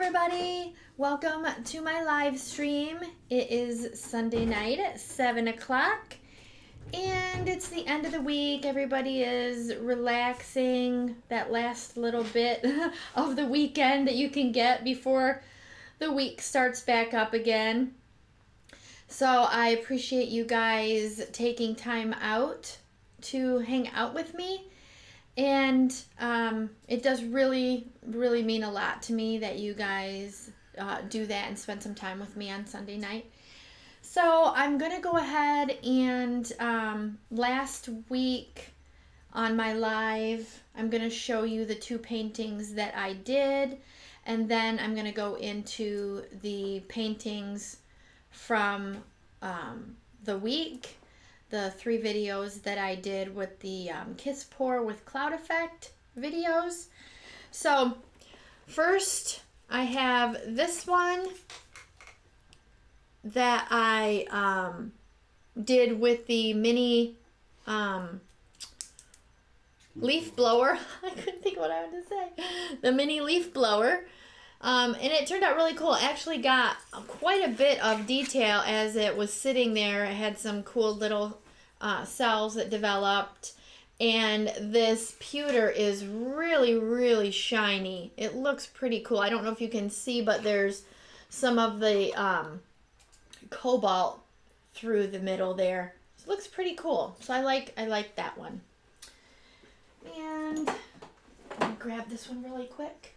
everybody, welcome to my live stream. It is Sunday night at 7 o'clock and it's the end of the week. Everybody is relaxing, that last little bit of the weekend that you can get before the week starts back up again. So I appreciate you guys taking time out to hang out with me. And it does really mean a lot to me that you guys do that and spend some time with me on Sunday night. So I'm going to go ahead and last week on my live, I'm going to show you the two paintings that I did. And then I'm going to go into the paintings from the week. The 3 videos that I did with the Kiss Pour with Cloud Effect videos. So first I have this one that I did with the mini leaf blower. I couldn't think of what I wanted to say. The mini leaf blower. And it turned out really cool. It actually got quite a bit of detail as it was sitting there. It had some cool little cells that developed. And this pewter is really shiny. It looks pretty cool. I don't know if you can see, but there's some of the cobalt through the middle there. It looks pretty cool. So I like that one. And let me grab this one really quick.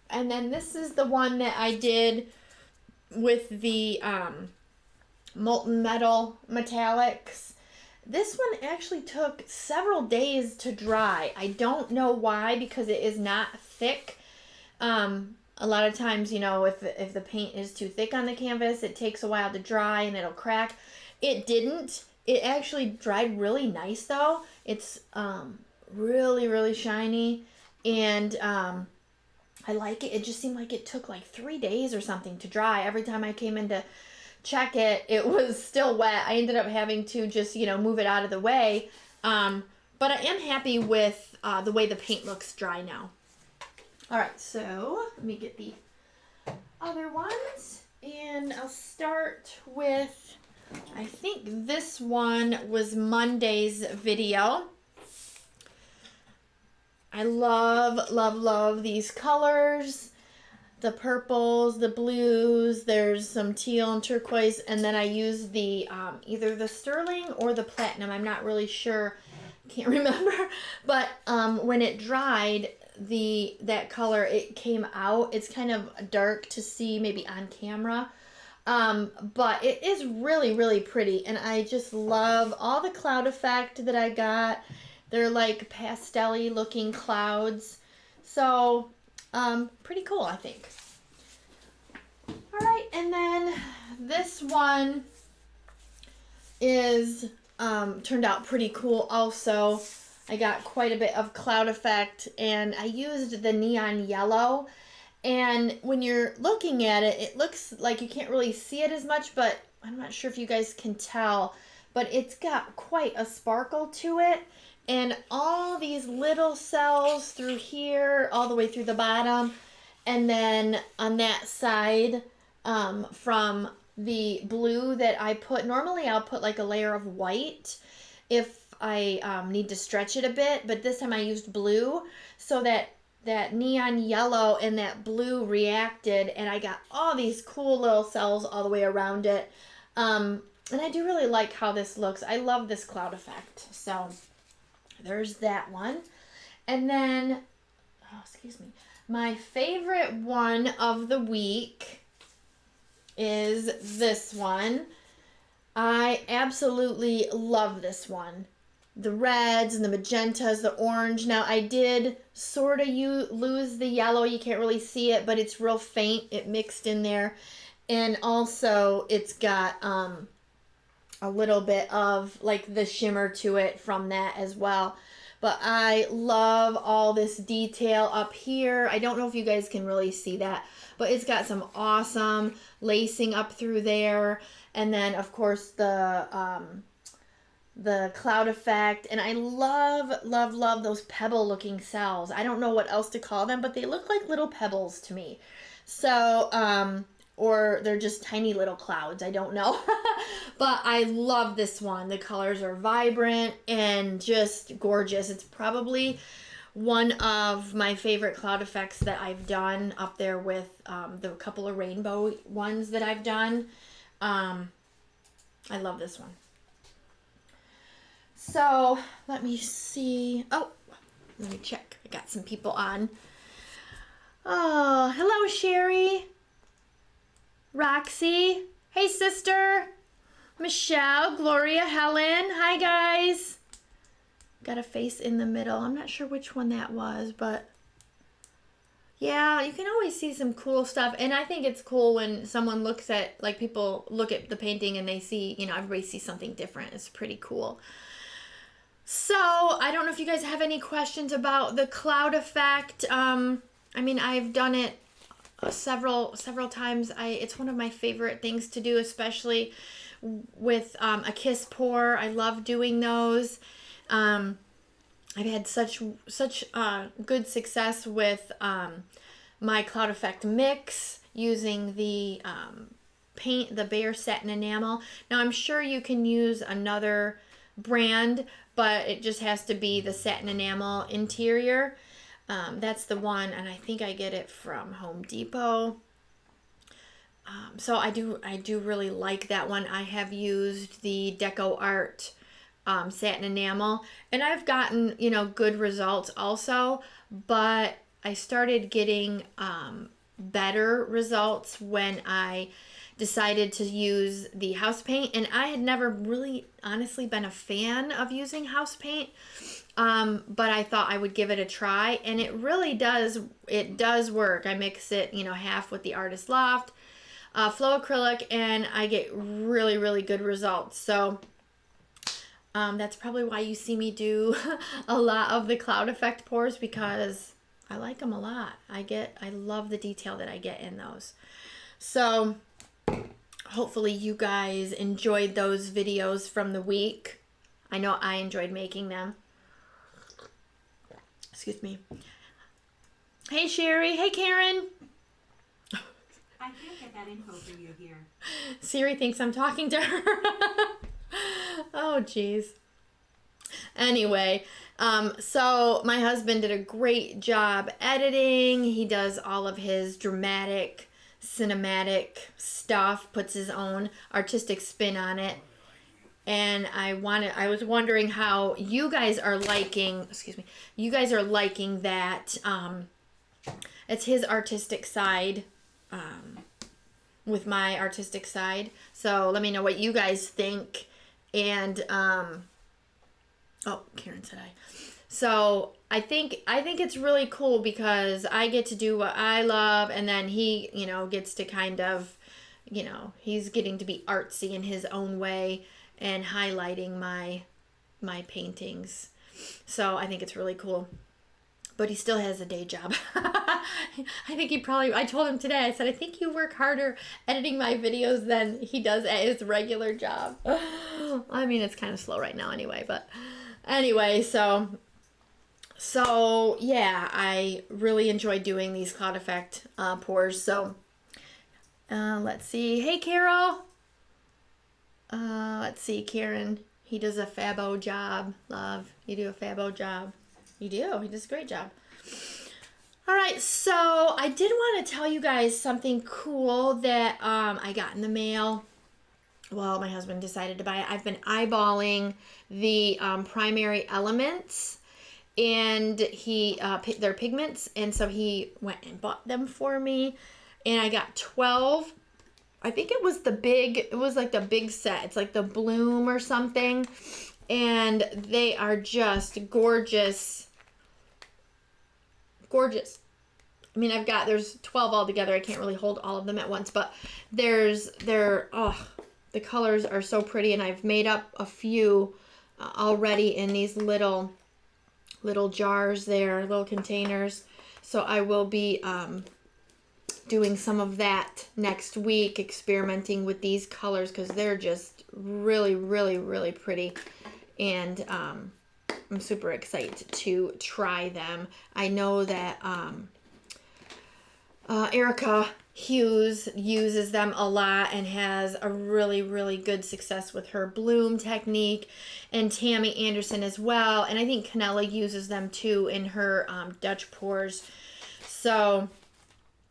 And then this is the one that I did with the molten metal metallics. This one actually took several days to dry. I don't know why, because it is not thick. A lot of times, you know, if the paint is too thick on the canvas, it takes a while to dry and it'll crack. It didn't. It actually dried really nice though. It's really shiny. And I like it. It just seemed like it took like 3 days or something to dry. Every time I came in to check it, it was still wet. I ended up having to just, you know, move it out of the way. But I am happy with the way the paint looks dry now. All right, so let me get the other ones. And I'll start with, I think this one was Monday's video. I love these colors, the purples, the blues, there's some teal and turquoise, and then I used the either the sterling or the platinum. I'm not really sure, can't remember, but when it dried, that color, it came out. It's kind of dark to see maybe on camera, but it is really pretty, and I just love all the cloud effect that I got. They're like pastel-y looking clouds. So, pretty cool, I think. All right, and then this one is turned out pretty cool also. I got quite a bit of cloud effect, and I used the neon yellow. And when you're looking at it, it looks like you can't really see it as much, but I'm not sure if you guys can tell, but it's got quite a sparkle to it. And all these little cells through here, all the way through the bottom. And then on that side, from the blue that I put, normally I'll put like a layer of white if I need to stretch it a bit. But this time I used blue, so that neon yellow and that blue reacted. And I got all these cool little cells all the way around it. And I do really like how this looks. I love this cloud effect. So there's that one. And then, oh, excuse me, my favorite one of the week is this one. I absolutely love this one. The reds and the magentas, the orange. Now, I did sort of lose the yellow. You can't really see it, but it's real faint. It mixed in there. And also, it's got a little bit of like the shimmer to it from that as well. But I love all this detail up here. I don't know if you guys can really see that, but it's got some awesome lacing up through there. And then of course the the cloud effect, and I love, love, love those pebble looking cells. I don't know what else to call them, but they look like little pebbles to me. So, or they're just tiny little clouds, I don't know. But I love this one. The colors are vibrant and just gorgeous. It's probably one of my favorite cloud effects that I've done, up there with the couple of rainbow ones that I've done. I love this one. So let me see. Oh, let me check. I got some people on. Oh, hello, Sherry. Roxy. Hey, sister. Michelle, Gloria, Helen. Hi, guys. Got a face in the middle. I'm not sure which one that was, but yeah, you can always see some cool stuff. And I think it's cool when someone looks at, like, people look at the painting and they see, you know, everybody sees something different. It's pretty cool. So I don't know if you guys have any questions about the cloud effect. I mean, I've done it several times. It's one of my favorite things to do, especially with a kiss pour. I love doing those. I've had such good success with my cloud effect mix using the paint, the Bare Satin Enamel. Now I'm sure you can use another brand, but it just has to be the satin enamel interior. That's the one, and I think I get it from Home Depot. So I do really like that one. I have used the Deco Art satin enamel, and I've gotten, you know, good results also, but I started getting better results when I decided to use the house paint. And I had never really honestly been a fan of using house paint, but I thought I would give it a try, and it really does work. I mix it, you know, half with the Artist Loft Flow Acrylic, and I get really, really good results. So that's probably why you see me do a lot of the cloud effect pours, because I like them a lot. I love the detail that I get in those. So hopefully you guys enjoyed those videos from the week. I know I enjoyed making them. Excuse me. Hey, Sherry. Hey, Karen. I can't get that info for you here. Siri thinks I'm talking to her. Oh, geez. Anyway, so my husband did a great job editing. He does all of his dramatic, cinematic stuff, puts his own artistic spin on it. And I was wondering how you guys are liking, you guys are liking that. It's his artistic side, with my artistic side. So let me know what you guys think. And, oh, Karen said hi. So I think it's really cool, because I get to do what I love, and then he, you know, gets to kind of, you know, he's getting to be artsy in his own way and highlighting my paintings. So I think it's really cool. But he still has a day job. I think I told him today, I said, I think you work harder editing my videos than he does at his regular job. I mean, it's kind of slow right now anyway, but anyway, so yeah, I really enjoy doing these cloud effect pours. So let's see. Hey, Carol. Let's see, Karen. He does a fabo job. Love, you do a fabo job. You do. He does a great job. All right, so I did want to tell you guys something cool that I got in the mail. Well, my husband decided to buy it. I've been eyeballing the Primary Elements, and they're pigments, and so he went and bought them for me, and I got 12. I think it was like the big set. It's like the Bloom or something, and they are just gorgeous. Gorgeous. I mean, there's 12 altogether. I can't really hold all of them at once, but the colors are so pretty, and I've made up a few already in these little jars there, little containers. So I will be doing some of that next week, experimenting with these colors, because they're just really, really, really pretty. and I'm super excited to try them. I know that Erica Hughes uses them a lot and has a really, really good success with her bloom technique, and Tammy Anderson as well. And I think Canella uses them too in her Dutch pours. So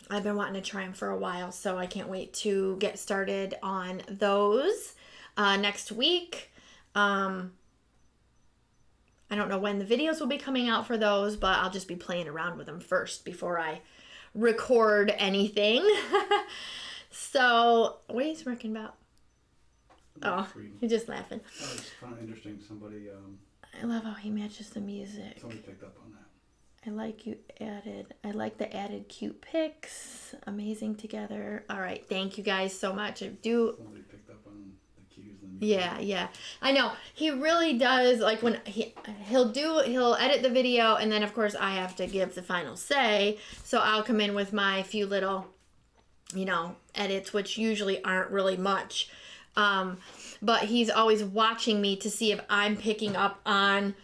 I've been wanting to try them for a while, so I can't wait to get started on those next week. I don't know when the videos will be coming out for those, but I'll just be playing around with them first before I record anything. So, what are you smirking about? Oh, you're just laughing. Oh, it's kind of interesting. Somebody, I love how he matches the music. somebody picked up on that. I like the added cute pics. Amazing together. All right, thank you guys so much. Somebody picked up on the cues and the music. Yeah. I know. He really does, like, when he'll edit the video, and then of course I have to give the final say. So I'll come in with my few little, edits, which usually aren't really much. But he's always watching me to see if I'm picking up on,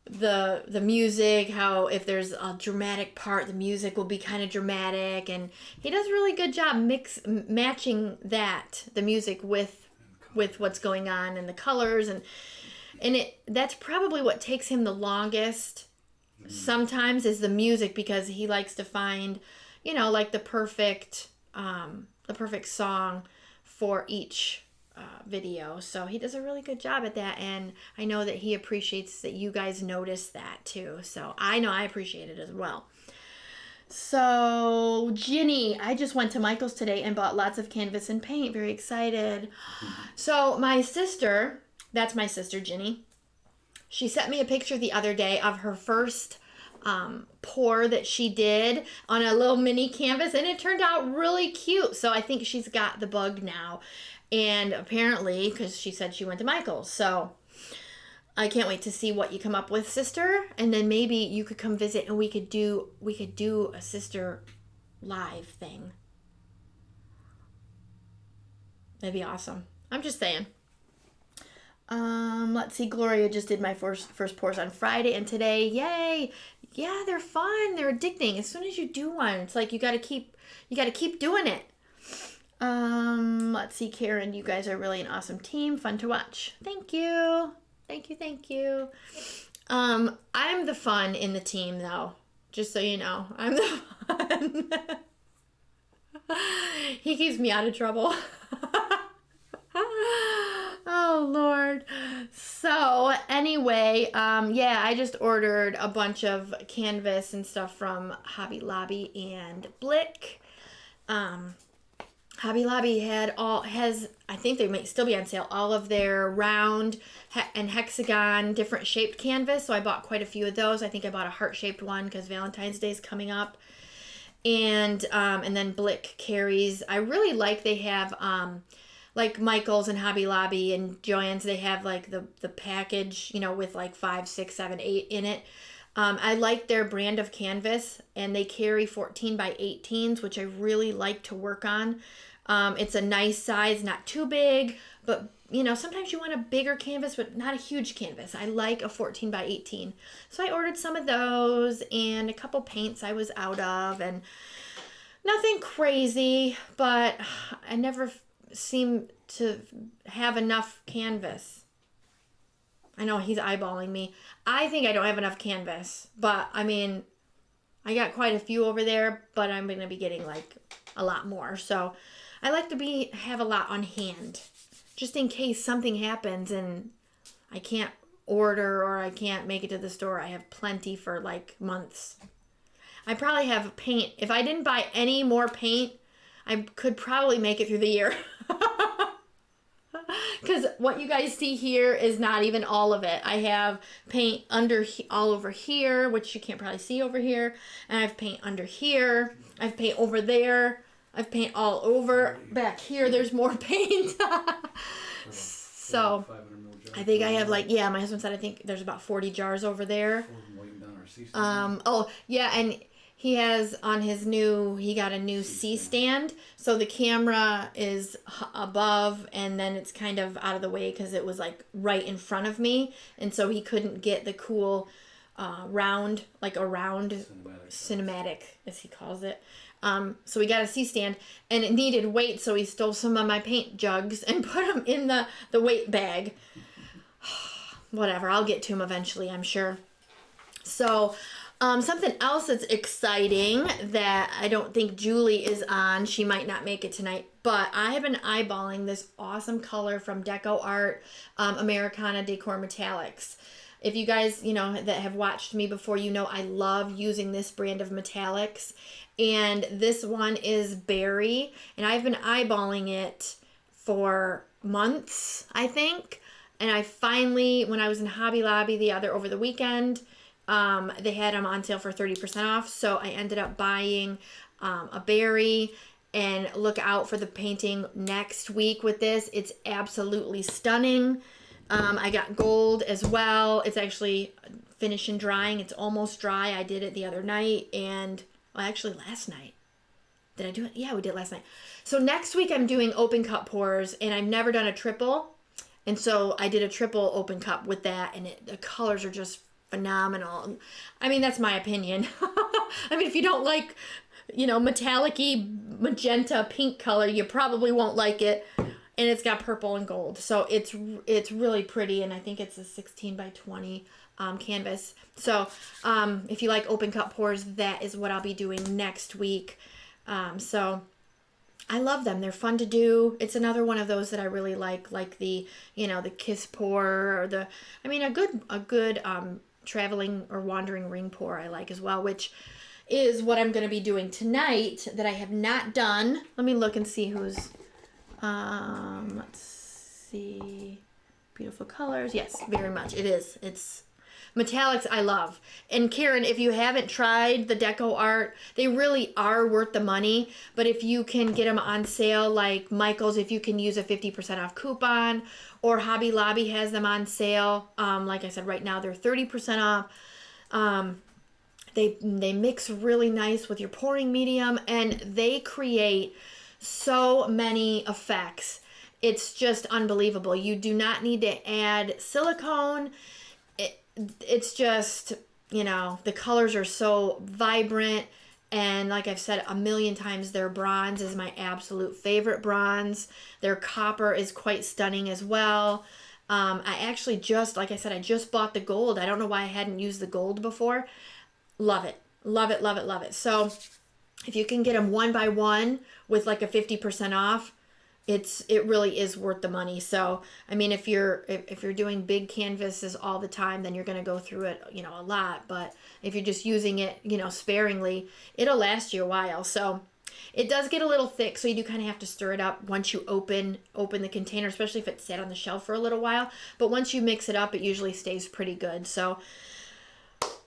the music, how if there's a dramatic part, the music will be kind of dramatic, and he does a really good job matching the music with what's going on and the colors, and that's probably what takes him the longest sometimes, is the music, because he likes to find like the perfect song for each video. So he does a really good job at that, and I know that he appreciates that you guys notice that too. So I know I appreciate it as well. So Ginny, I just went to Michael's today and bought lots of canvas and paint. Very excited. So my sister, that's my sister Ginny, she sent me a picture the other day of her first pour that she did on a little mini canvas, and it turned out really cute. So I think she's got the bug now. And apparently, because she said she went to Michael's. So I can't wait to see what you come up with, sister. And then maybe you could come visit and we could do a sister live thing. That'd be awesome. I'm just saying. Let's see. Gloria just did my first pours on Friday and today. Yay! Yeah, they're fun. They're addicting. As soon as you do one, it's like you gotta keep doing it. Let's see, Karen, you guys are really an awesome team. Fun to watch. Thank you. Thank you. I'm the fun in the team, though. Just so you know. I'm the fun. He keeps me out of trouble. Oh, Lord. So, anyway, I just ordered a bunch of canvas and stuff from Hobby Lobby and Blick. Hobby Lobby has, I think they might still be on sale, all of their round and hexagon different shaped canvas. So I bought quite a few of those. I think I bought a heart-shaped one because Valentine's Day is coming up. And then Blick carries, I really like, they have, like Michael's and Hobby Lobby and Joann's, they have like the package, with like 5, 6, 7, 8 in it. I like their brand of canvas, and they carry 14 by 18s, which I really like to work on. It's a nice size, not too big, but sometimes you want a bigger canvas, but not a huge canvas. I like a 14 by 18. So I ordered some of those and a couple paints I was out of, and nothing crazy, but I never seem to have enough canvas. I know he's eyeballing me. I think I don't have enough canvas, but I mean, I got quite a few over there, but I'm going to be getting like a lot more. So I like to have a lot on hand, just in case something happens and I can't order or I can't make it to the store. I have plenty for like months. I probably have paint. If I didn't buy any more paint, I could probably make it through the year. Because what you guys see here is not even all of it. I have paint all over here, which you can't probably see over here. And I have paint under here. I have paint over there. I have paint all over. Back here, there's more paint. So, I think I have my husband said I think there's about 40 jars over there. And he has on his new, he got a new C-stand. So the camera is above and then it's kind of out of the way because it was like right in front of me. And so he couldn't get the cool round, like a round cinematic, as he calls it. So we got a C-stand and it needed weight. So he stole some of my paint jugs and put them in the weight bag. Whatever, I'll get to him eventually, I'm sure. So, something else that's exciting that I don't think Julie is on, she might not make it tonight, but I have been eyeballing this awesome color from Deco Art, Americana Decor Metallics. If you guys, that have watched me before, I love using this brand of metallics. And this one is Berry, and I've been eyeballing it for months, I think. And I finally, when I was in Hobby Lobby over the weekend, they had them on sale for 30% off. So I ended up buying a Berry, and look out for the painting next week with this. It's absolutely stunning. I got gold as well. It's actually finishing drying. It's almost dry. I did it the other night actually last night. Did I do it? Yeah, we did it last night. So next week I'm doing open cup pours, and I've never done a triple. And so I did a triple open cup with that, and the colors are just phenomenal. I mean, that's my opinion. I mean, if you don't like, metallic-y magenta pink color, you probably won't like it. And it's got purple and gold. So it's really pretty, and I think it's a 16 by 20 canvas. So if you like open cup pours, that is what I'll be doing next week. So I love them. They're fun to do. It's another one of those that I really like the, the kiss pour or a good traveling or wandering ring pour I like as well, which is what I'm going to be doing tonight that I have not done. Let me look and see who's, let's see, beautiful colors. Yes, very much. It is. It's metallics I love. And Karen, if you haven't tried the Deco Art, they really are worth the money. But if you can get them on sale, like Michael's, if you can use a 50% off coupon, or Hobby Lobby has them on sale. Like I said, right now they're 30% off. They mix really nice with your pouring medium, and they create so many effects. It's just unbelievable. You do not need to add silicone. It's just, the colors are so vibrant. And like I've said a million times, their bronze is my absolute favorite bronze. Their copper is quite stunning as well. I actually like I said, I just bought the gold. I don't know why I hadn't used the gold before. Love it. Love it, love it, love it. So if you can get them one by one with like a 50% off, it really is worth the money. So, I mean, if you're doing big canvases all the time, then you're going to go through it, a lot. But if you're just using it, sparingly, it'll last you a while. So it does get a little thick. So you do kind of have to stir it up once you open the container, especially if it's sat on the shelf for a little while. But once you mix it up, it usually stays pretty good. So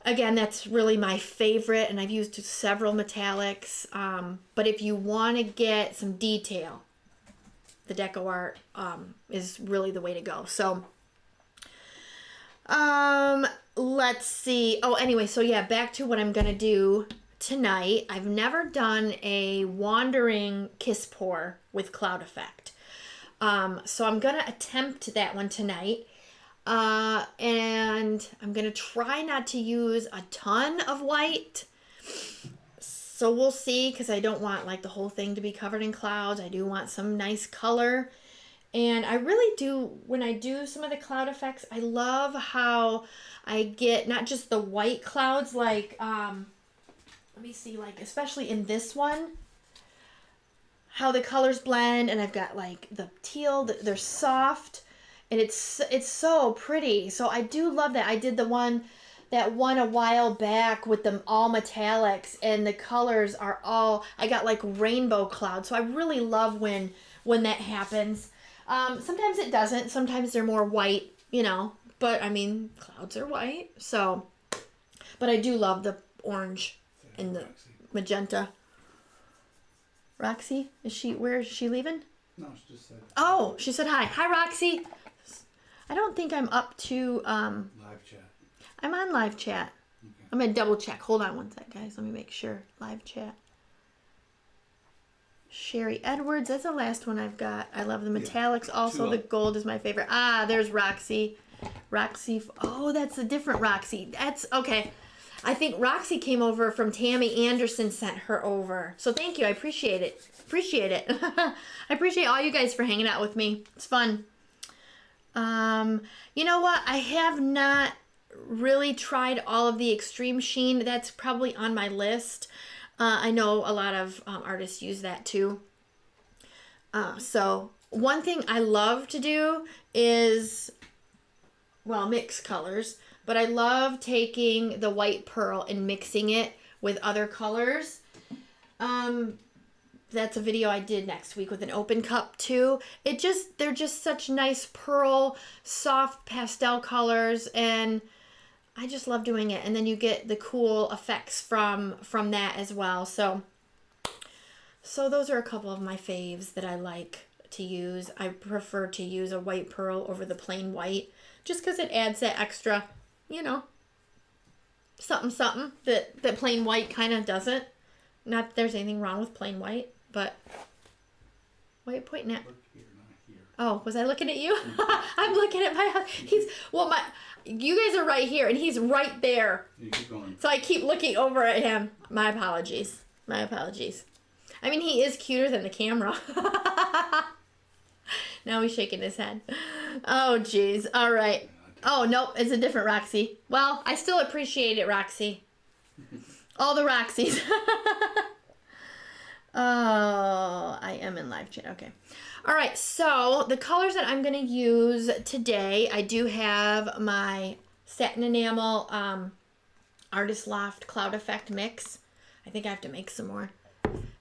again, that's really my favorite. And I've used several metallics. But if you want to get some detail, the Deco Art is really the way to go. So, let's see. Oh, anyway, so yeah, back to what I'm going to do tonight. I've never done a wandering kiss pour with cloud effect. So I'm going to attempt that one tonight. And I'm going to try not to use a ton of white. So we'll see, because I don't want like the whole thing to be covered in clouds. I do want some nice color. And I really do, when I do some of the cloud effects, I love how I get not just the white clouds, like, let me see, like, especially in this one, how the colors blend. And I've got like the teal, they're soft, and it's so pretty. So I do love that. I did that one a while back with them all metallics, and the colors are all, I got like rainbow clouds. So I really love when that happens. Sometimes it doesn't. Sometimes they're more white, but I mean, clouds are white. So, but I do love the orange and the magenta. Roxy, where is she leaving? No, she just said. Oh, she said hi. Hi, Roxy. I don't think I'm up to, Live chat. I'm on live chat. Okay. I'm going to double check. Hold on one sec, guys. Let me make sure. Live chat. Sherry Edwards. That's the last one I've got. I love the metallics. Also, the gold is my favorite. Ah, there's Roxy. Roxy. Oh, that's a different Roxy. That's okay. I think Roxy came over from Tammy Anderson, sent her over. So thank you. I appreciate it. Appreciate it. I appreciate all you guys for hanging out with me. It's fun. You know what? I have not really tried all of the extreme sheen. That's probably on my list. I know a lot of artists use that too. So one thing I love to do is, well, mix colors, but I love taking the white pearl and mixing it with other colors. That's a video I did next week with an open cup too. They're just such nice pearl, soft pastel colors, and I just love doing it. And then you get the cool effects from that as well. So those are a couple of my faves that I like to use. I prefer to use a white pearl over the plain white, just because it adds that extra, you know, something that plain white kind of doesn't. Not that there's anything wrong with plain white, but why are you pointing at? Look here, not here. Oh, was I looking at you? I'm looking at my husband. You guys are right here, and he's right there. You keep going. So I keep looking over at him. My apologies. My apologies. I mean, he is cuter than the camera. Now he's shaking his head. Oh, jeez. All right. Oh, nope. It's a different Roxy. Well, I still appreciate it, Roxy. All the Roxys. Oh, I am in live chat. Okay. All right. So the colors that I'm going to use today, I do have my satin enamel Artist Loft Cloud Effect mix. I think I have to make some more.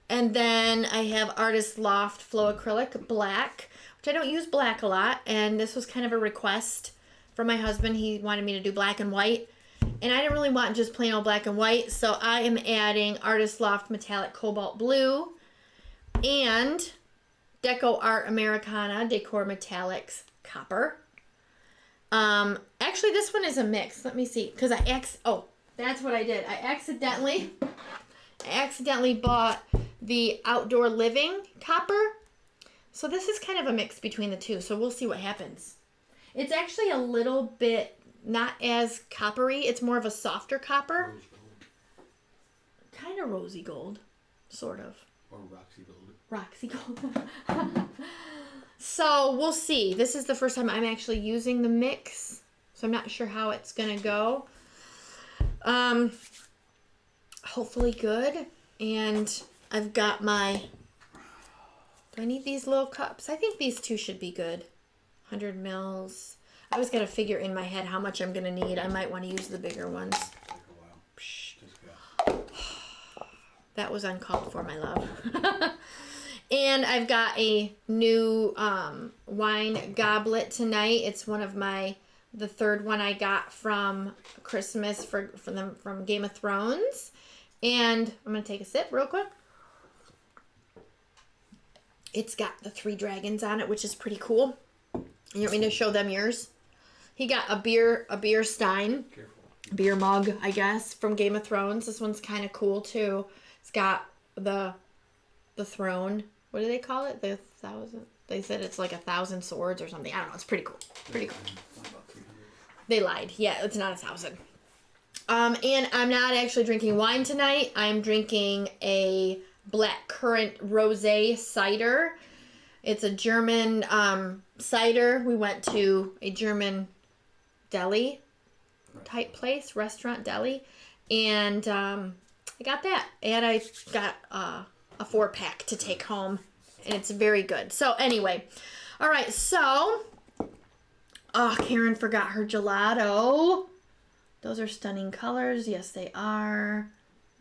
And then I have Artist Loft Flow Acrylic Black, which I don't use black a lot. And this was kind of a request from my husband. He wanted me to do black and white. And I didn't really want just plain old black and white. So I am adding Artist Loft Metallic Cobalt Blue and Deco Art Americana Decor Metallics Copper. Actually, this one is a mix. Let me see. Because that's what I did. I accidentally bought the Outdoor Living Copper. So this is kind of a mix between the two. So we'll see what happens. It's actually a little bit not as coppery. It's more of a softer copper. Rose gold. Kind of rosy gold. Sort of. Or Roxy gold. Roxy gold. So we'll see. This is the first time I'm actually using the mix. So I'm not sure how it's going to go. Hopefully good. And I've got my... Do I need these little cups? I think these two should be good. 100 mils. I always got to figure in my head how much I'm going to need. I might want to use the bigger ones. Take a while. Just go. That was uncalled for, my love. And I've got a new wine goblet tonight. It's one of the third one I got from Christmas from Game of Thrones. And I'm going to take a sip real quick. It's got the 3 dragons on it, which is pretty cool. You want me to show them yours? He got a beer stein. Careful. Beer mug, I guess, from Game of Thrones. This one's kind of cool too. It's got the throne. What do they call it? They said it's like 1,000 swords or something. I don't know. It's pretty cool. Pretty cool. About 300. They lied. Yeah, it's not 1,000. And I'm not actually drinking wine tonight. I'm drinking a black currant rosé cider. It's a German cider. We went to a German deli type place, restaurant deli, and I got that. And I got a 4-pack to take home, and it's very good. So anyway, all right. So, Karen forgot her gelato. Those are stunning colors. Yes, they are.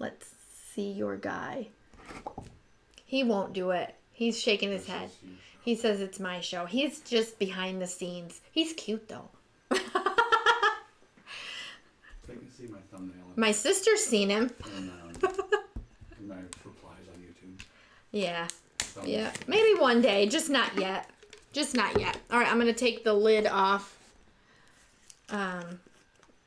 Let's see your guy. He won't do it. He's shaking his head. He says it's my show. He's just behind the scenes. He's cute, though. They can see my thumbnail. My sister's seen him. And my replies on YouTube. Yeah. Yeah. Maybe one day. Just not yet. Just not yet. All right, I'm going to take the lid off. The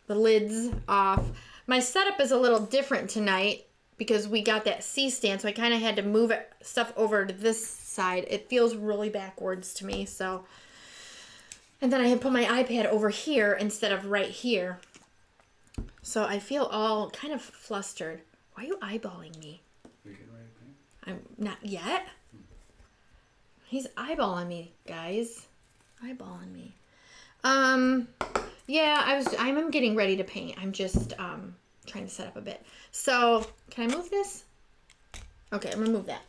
lids off My setup is a little different tonight because we got that C-stand, so I kind of had to move stuff over to this side. It feels really backwards to me, so. And then I had put my iPad over here instead of right here. So I feel all kind of flustered. Why are you eyeballing me? You getting ready to paint? I'm not yet. He's eyeballing me, guys. Eyeballing me. Yeah, I'm getting ready to paint. I'm just trying to set up a bit. So, can I move this? Okay, I'm gonna move that.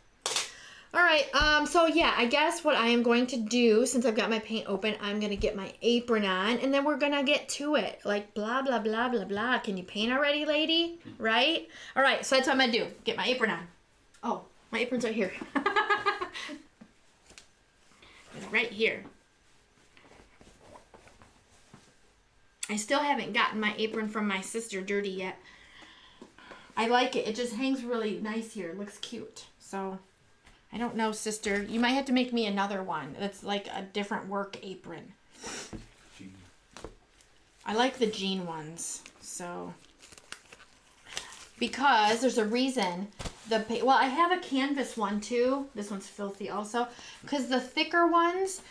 All right, so yeah, I guess what I am going to do, since I've got my paint open, I'm gonna get my apron on, and then we're gonna get to it. Like, blah, blah, blah, blah, blah. Can you paint already, lady? Right? All right, so that's what I'm gonna do. Get my apron on. Oh, my apron's right here. It's right here. I still haven't gotten my apron from my sister dirty yet. I like it. It just hangs really nice here. It looks cute. So, I don't know, sister. You might have to make me another one. That's like a different work apron. Jean. I like the jean ones. So, because there's a reason. Well, I have a canvas one too. This one's filthy also. Because the thicker ones,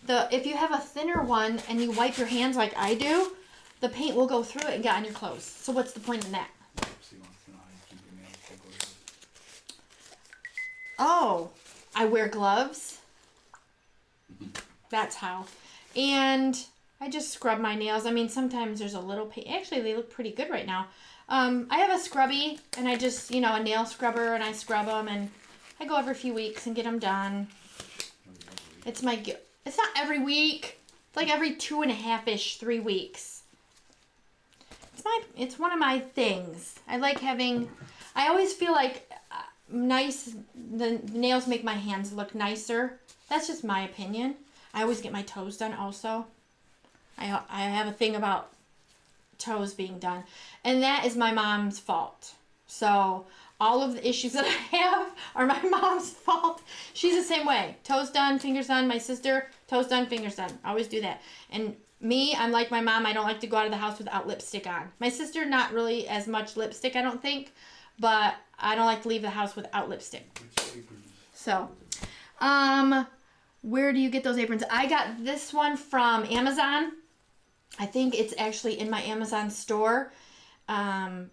if you have a thinner one and you wipe your hands like I do, the paint will go through it and get on your clothes. So what's the point in that? She wants to know how you keep your nails decorated. Oh, I wear gloves. That's how. And I just scrub my nails. I mean, sometimes there's a little paint. Actually, they look pretty good right now. I have a scrubby, and I just, a nail scrubber, and I scrub them, and I go every few weeks and get them done. It's not every week. It's like every 2.5-ish, 3 weeks. It's one of my things. I always feel like the nails make my hands look nicer. That's just my opinion. I always get my toes done also. I have a thing about toes being done. And that is my mom's fault. So all of the issues that I have are my mom's fault. She's the same way. Toes done, fingers done. My sister, toes done, fingers done. I always do that. And me, I'm like my mom. I don't like to go out of the house without lipstick on. My sister, not really as much lipstick, I don't think. But I don't like to leave the house without lipstick. So, where do you get those aprons? I got this one from Amazon. I think it's actually in my Amazon store. I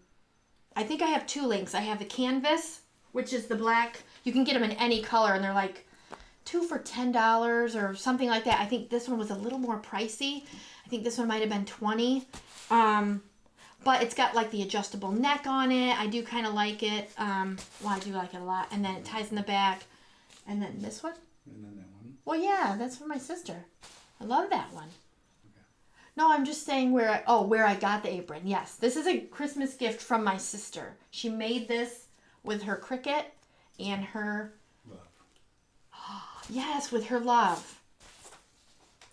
think I have 2 links. I have the canvas, which is the black. You can get them in any color, and they're like 2 for $10 or something like that. I think this one was a little more pricey. I think this one might have been $20. But it's got like the adjustable neck on it. I do kind of like it. Well, I do like it a lot. And then it ties in the back. And then this one? And then that one? Well, yeah, that's for my sister. I love that one. Okay. No, I'm just saying where I got the apron. Yes, this is a Christmas gift from my sister. She made this with her Cricut and her... Love. Yes, with her love.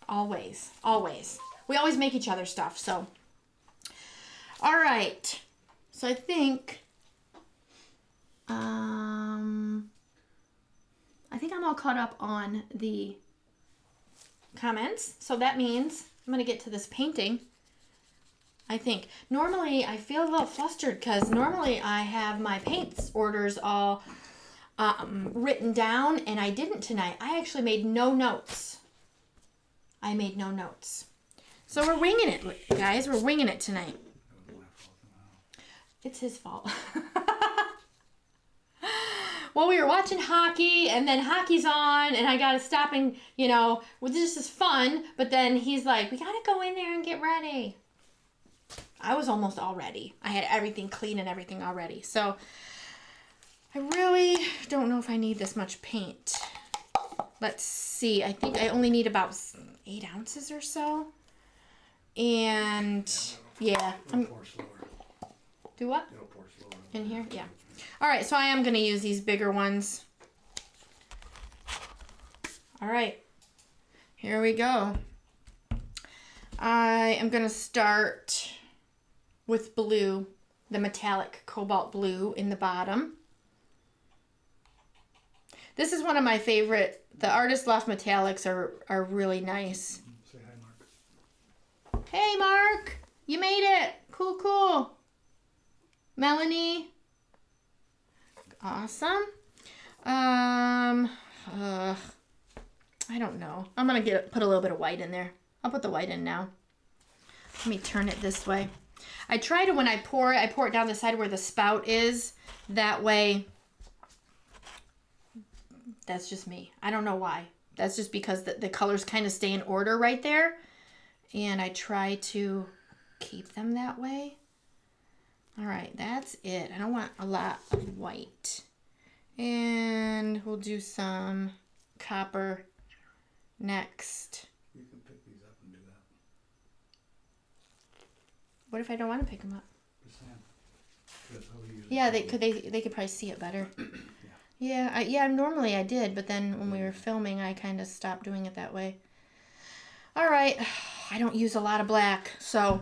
Always. Always. We always make each other stuff, so... All right. So I think... I think I'm all caught up on the comments. So that means I'm going to get to this painting. I think. Normally, I feel a little flustered because normally I have my paints orders all written down, and I didn't tonight. I actually made no notes. So we're winging it, guys. We're winging it tonight. It's his fault. Well, we were watching hockey, and then hockey's on, and I got to stop and, this is fun. But then he's like, we got to go in there and get ready. I was almost all ready. I had everything clean and everything already. So I really don't know if I need this much paint. Let's see. I think I only need about 8 ounces or so. And, yeah. It'll pour slower. Do what? It'll pour slower. In here? Yeah. All right, so I am going to use these bigger ones. All right. Here we go. I am going to start with blue, the metallic cobalt blue in the bottom. This is one of my favorite. The Artist Loft metallics are really nice. Say hi, Mark. Hey, Mark. You made it. Cool, cool. Melanie. Awesome. I don't know. I'm gonna put a little bit of white in there. I'll put the white in now. Let me turn it this way. I try to, when I pour it down the side where the spout is. That way, that's just me. I don't know why. That's just because the colors kind of stay in order right there. And I try to keep them that way. All right, that's it. I don't want a lot of white. And we'll do some copper next. You can pick these up and do that. What if I don't want to pick them up? Just saying. That's how we use it. Yeah, they could probably see it better. Yeah, normally I did, but then when we were filming, I kind of stopped doing it that way. All right, I don't use a lot of black, so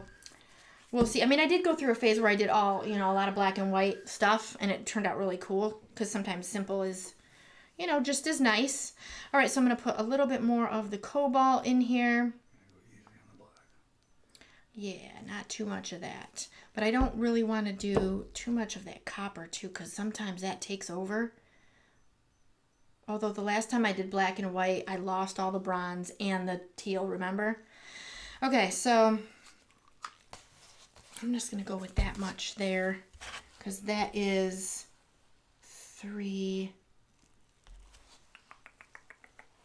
we'll see. I mean, I did go through a phase where I did all, a lot of black and white stuff, and it turned out really cool, because sometimes simple is, just as nice. All right, so I'm going to put a little bit more of the cobalt in here. Yeah, not too much of that. But I don't really want to do too much of that copper, too, because sometimes that takes over. Although the last time I did black and white, I lost all the bronze and the teal, remember? Okay, so I'm just going to go with that much there, because that is 3.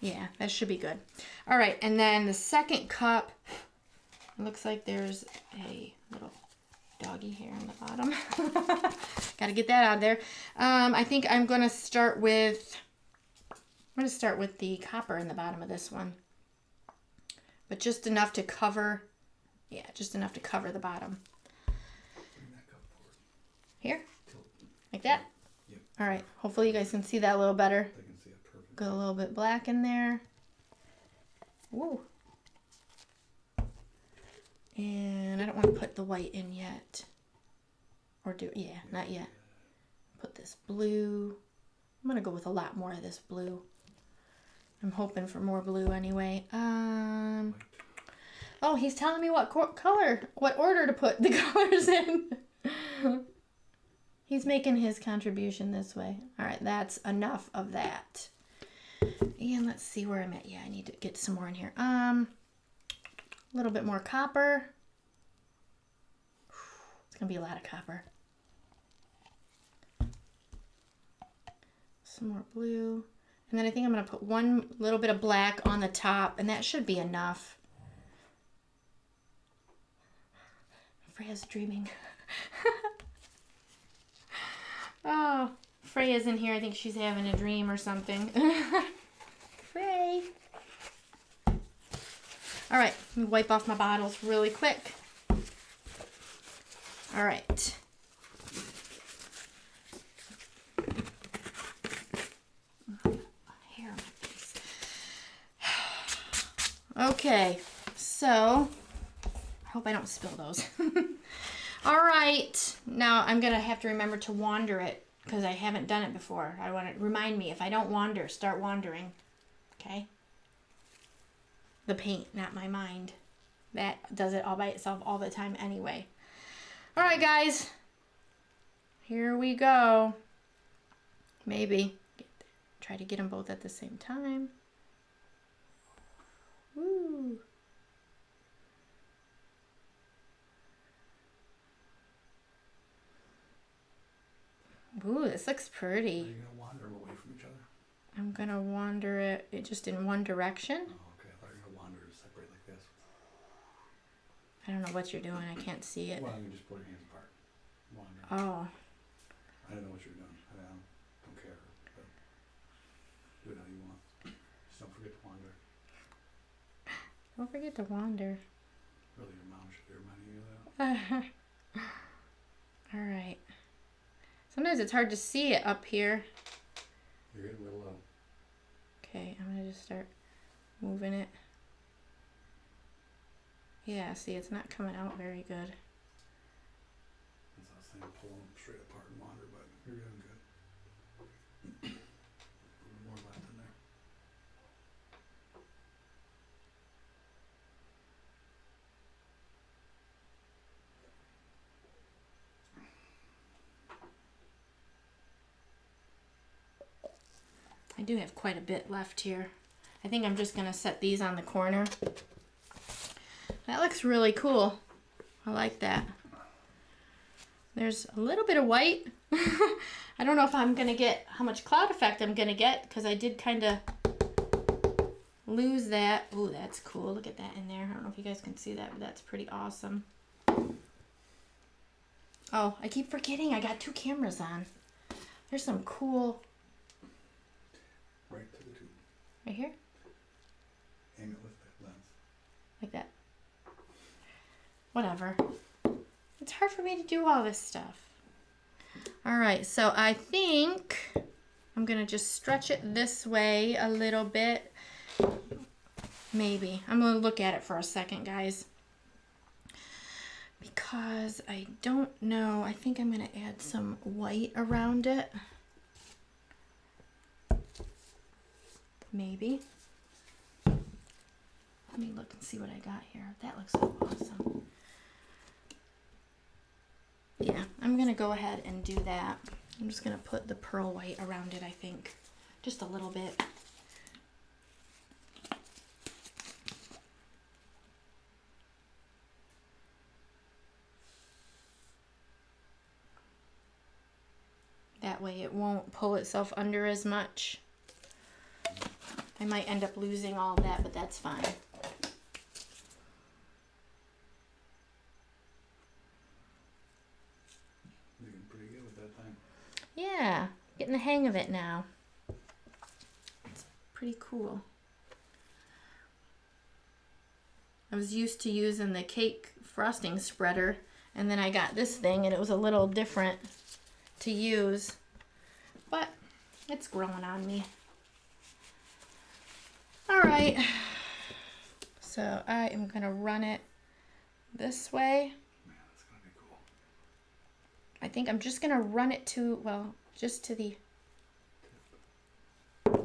Yeah, that should be good. All right, and then the second cup, it looks like there's a little doggy hair on the bottom. Got to get that out of there. I think I'm going to start with... the copper in the bottom of this one. But just enough to cover, just enough to cover the bottom. Bring that cup forward. Here? Like that? Yep. All right. Hopefully you guys can see that a little better. They can see it perfect. Got a little bit black in there. Woo. And I don't want to put the white in yet. Or not yet. Put this blue. I'm going to go with a lot more of this blue. I'm hoping for more blue anyway. Oh, he's telling me what what order to put the colors in. He's making his contribution this way. All right, that's enough of that. And let's see where I'm at. Yeah, I need to get some more in here. A little bit more copper. It's gonna be a lot of copper. Some more blue. And then I think I'm going to put one little bit of black on the top, and that should be enough. Freya's dreaming. Oh, Freya's in here. I think she's having a dream or something. Frey. All right, let me wipe off my bottles really quick. All right. Okay, so I hope I don't spill those. All right, now I'm gonna have to remember to wander it because I haven't done it before. I want to remind me, if I don't wander, start wandering. Okay? The paint, not my mind. That does it all by itself all the time anyway. All right, guys. Here we go. Maybe try to get them both at the same time. Woo. Ooh, this looks pretty. Are you going to wander them away from each other? I'm going to wander it just in one direction. Oh, okay. I thought you were going to wander to separate like this. I don't know what you're doing. I can't see it. Well, you just put your hands apart. Wander. Oh. I don't know what you're doing. I don't care. But do it how you want. Just don't forget to wander. Don't forget to wander. Really, your mom should be reminding you of that. All right. Sometimes it's hard to see it up here. You're getting a little low. Okay, I'm going to just start moving it. Yeah, see, it's not coming out very good. That's not saying pull them straight apart and wander, but you're doing good. A little more left in there. I do have quite a bit left here. I think I'm just gonna set these on the corner. That looks really cool. I like that. There's a little bit of white. I don't know if I'm gonna get how much cloud effect I'm gonna get because I did kind of lose that. Ooh, that's cool. Look at that in there. I don't know if you guys can see that, but that's pretty awesome. Oh, I keep forgetting I got 2 cameras on. There's some cool. Right to the tube. Right here? Aim it with that lens. Like that. Whatever. It's hard for me to do all this stuff. Alright, so I think I'm going to just stretch it this way a little bit. Maybe. I'm going to look at it for a second, guys. Because I don't know. I think I'm going to add some white around it. Maybe. Let me look and see what I got here. That looks so awesome. Yeah, I'm going to go ahead and do that. I'm just going to put the pearl white around it, I think. Just a little bit. That way it won't pull itself under as much. I might end up losing all of that, but that's fine. Looking pretty good with that thing. Yeah, getting the hang of it now. It's pretty cool. I was used to using the cake frosting spreader, and then I got this thing, and it was a little different to use, but it's growing on me. All right, so I am gonna run it this way. Man, that's gonna be cool. I think I'm just gonna run it to, well, just to the, I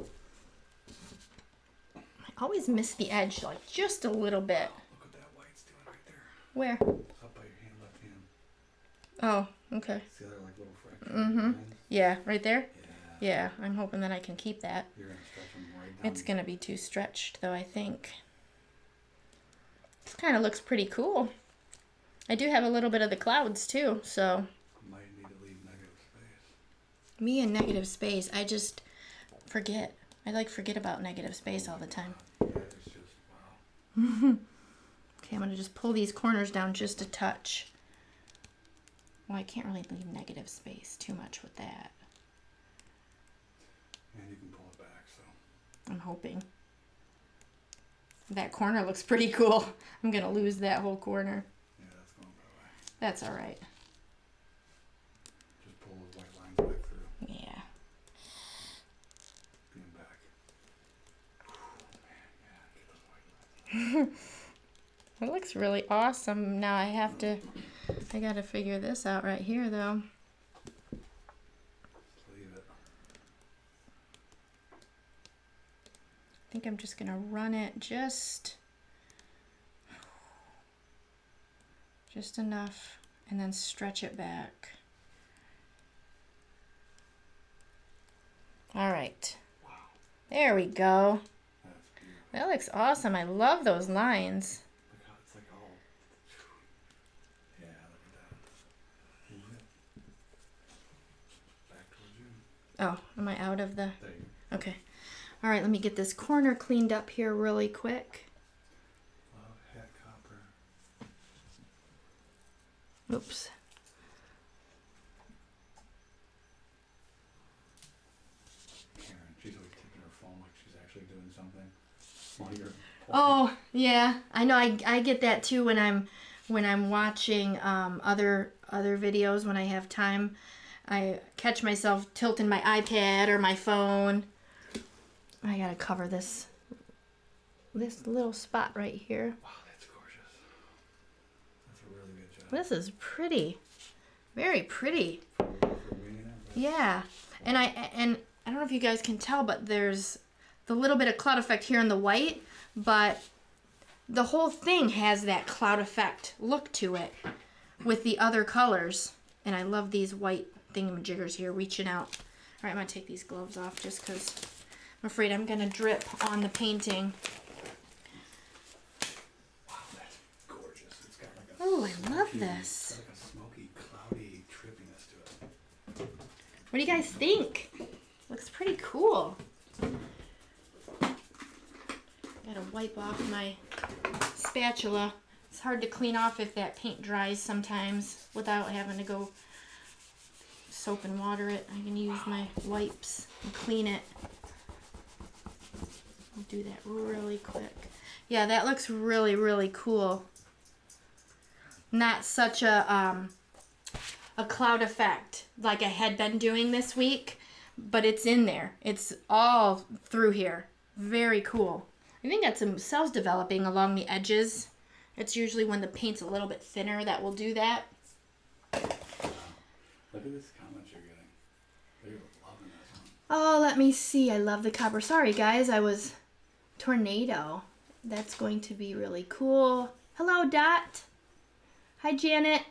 always miss the edge, like just a little bit. Wow, look what that white's doing right there. Where? Up by your hand, left hand. Oh, okay. See the other like little fraction? Mm-hmm. Yeah, right there? Yeah. Yeah, I'm hoping that I can keep that. You're gonna stretch them right down. It's gonna be too stretched though, I think. This kind of looks pretty cool. I do have a little bit of the clouds too, so. You might need to leave negative space. Me and negative space, I just forget. I like forget about negative space all the time. Yeah, it's just, wow. Okay, I'm gonna just pull these corners down just a touch. Well, I can't really leave negative space too much with that. And you can pull it back, so. I'm hoping. That corner looks pretty cool. I'm gonna lose that whole corner. Yeah, that's going that way. That's all right. Just pull those white lines back through. Yeah. Being back. Whew, man, yeah, get those white lines. It looks really awesome. Now I gotta figure this out right here though. Just leave it. I think I'm just gonna run it just enough and then stretch it back. All right. Wow, There we go. that's beautiful. That looks awesome. I love those lines. Look how it's like all. Yeah, look at that. Move it. Back towards you. Oh, am I out of the... There you Okay. All right, let me get this corner cleaned up here really quick. go. Cloud hat copper. Oops. Karen, she's always taking her phone like she's actually doing something. While you're Oh, yeah. I know I get that too when I'm watching other videos when I have time. I catch myself tilting my iPad or my phone. I got to cover this little spot right here. Wow, that's gorgeous. That's a really good job. This is pretty. Very pretty. For winging it, right? Yeah. And I don't know if you guys can tell, but there's the little bit of cloud effect here in the white, but the whole thing has that cloud effect look to it with the other colors. And I love these white thingamajiggers here reaching out. All right, I'm going to take these gloves off just because I'm afraid I'm gonna drip on the painting. Wow, that's gorgeous. It's got like a Oh, I love smoky- this. It's got like a smoky, cloudy trippiness to it. What do you guys think? Looks pretty cool. Gotta wipe off my spatula. It's hard to clean off if that paint dries sometimes without having to go soap and water it. I can use my wipes and clean it. I'll do that really quick. Yeah, that looks really, really cool. Not such a cloud effect like I had been doing this week, but it's in there. It's all through here. Very cool. I think got some cells developing along the edges. It's usually when the paint's a little bit thinner that will do that. Look at this comment you're getting. They're loving this one. Oh, let me see. I love the copper. Sorry, guys. I was tornado. That's going to be really cool. Hello, Dot. Hi, Janet.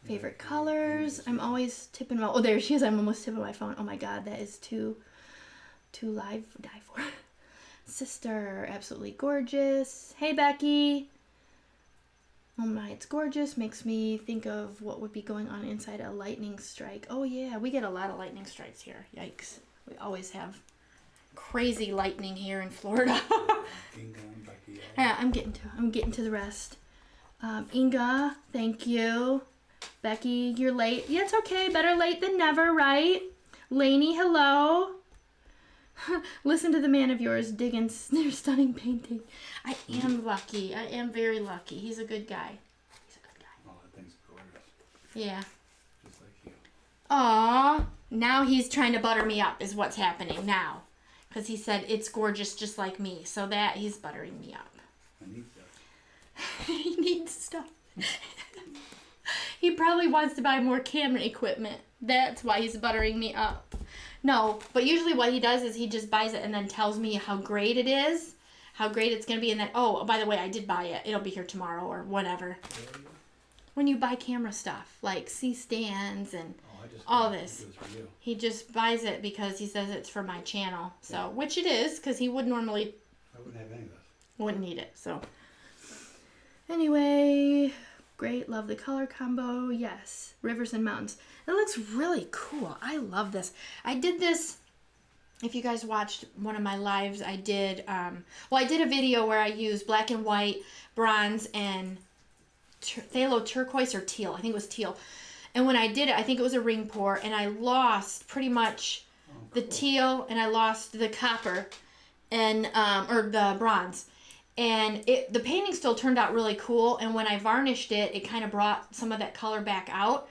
Favorite colors. I'm always tipping my... Oh, there she is. I'm almost tipping my phone. Oh, my God. That is too live for die for. Sister. Absolutely gorgeous. Hey, Becky. Oh, my. It's gorgeous. Makes me think of what would be going on inside a lightning strike. Oh, yeah. We get a lot of lightning strikes here. Yikes. We always have crazy lightning here in Florida. Yeah, I'm getting to the rest. Inga, thank you. Becky, you're late. Yeah, it's okay. Better late than never, right? Lainey, hello. Listen to the man of yours digging their stunning painting. I am lucky. I am very lucky. He's a good guy. He's a good guy. Oh, that thing's gorgeous. Yeah. Just like you. Aw. Now he's trying to butter me up is what's happening now. Because he said it's gorgeous just like me. So that he's buttering me up. I need stuff. He needs stuff. He probably wants to buy more camera equipment. That's why he's buttering me up. No, but usually what he does is he just buys it and then tells me how great it is, how great it's going to be, and then, oh, by the way, I did buy it. It'll be here tomorrow or whatever. When you buy camera stuff, like C-stands and all this, he just buys it because he says it's for my channel. So, which it is, because he would normally... I wouldn't have any of this. Wouldn't need it, so... Anyway, great. Love the color combo. Yes. Rivers and mountains. It looks really cool. I love this. I did this, if you guys watched one of my lives, I did, I did a video where I used black and white, bronze, and phthalo turquoise or teal. I think it was teal. And when I did it, I think it was a ring pour, and I lost pretty much the teal, and I lost the copper, and or the bronze. And the painting still turned out really cool, and when I varnished it, it kind of brought some of that color back out.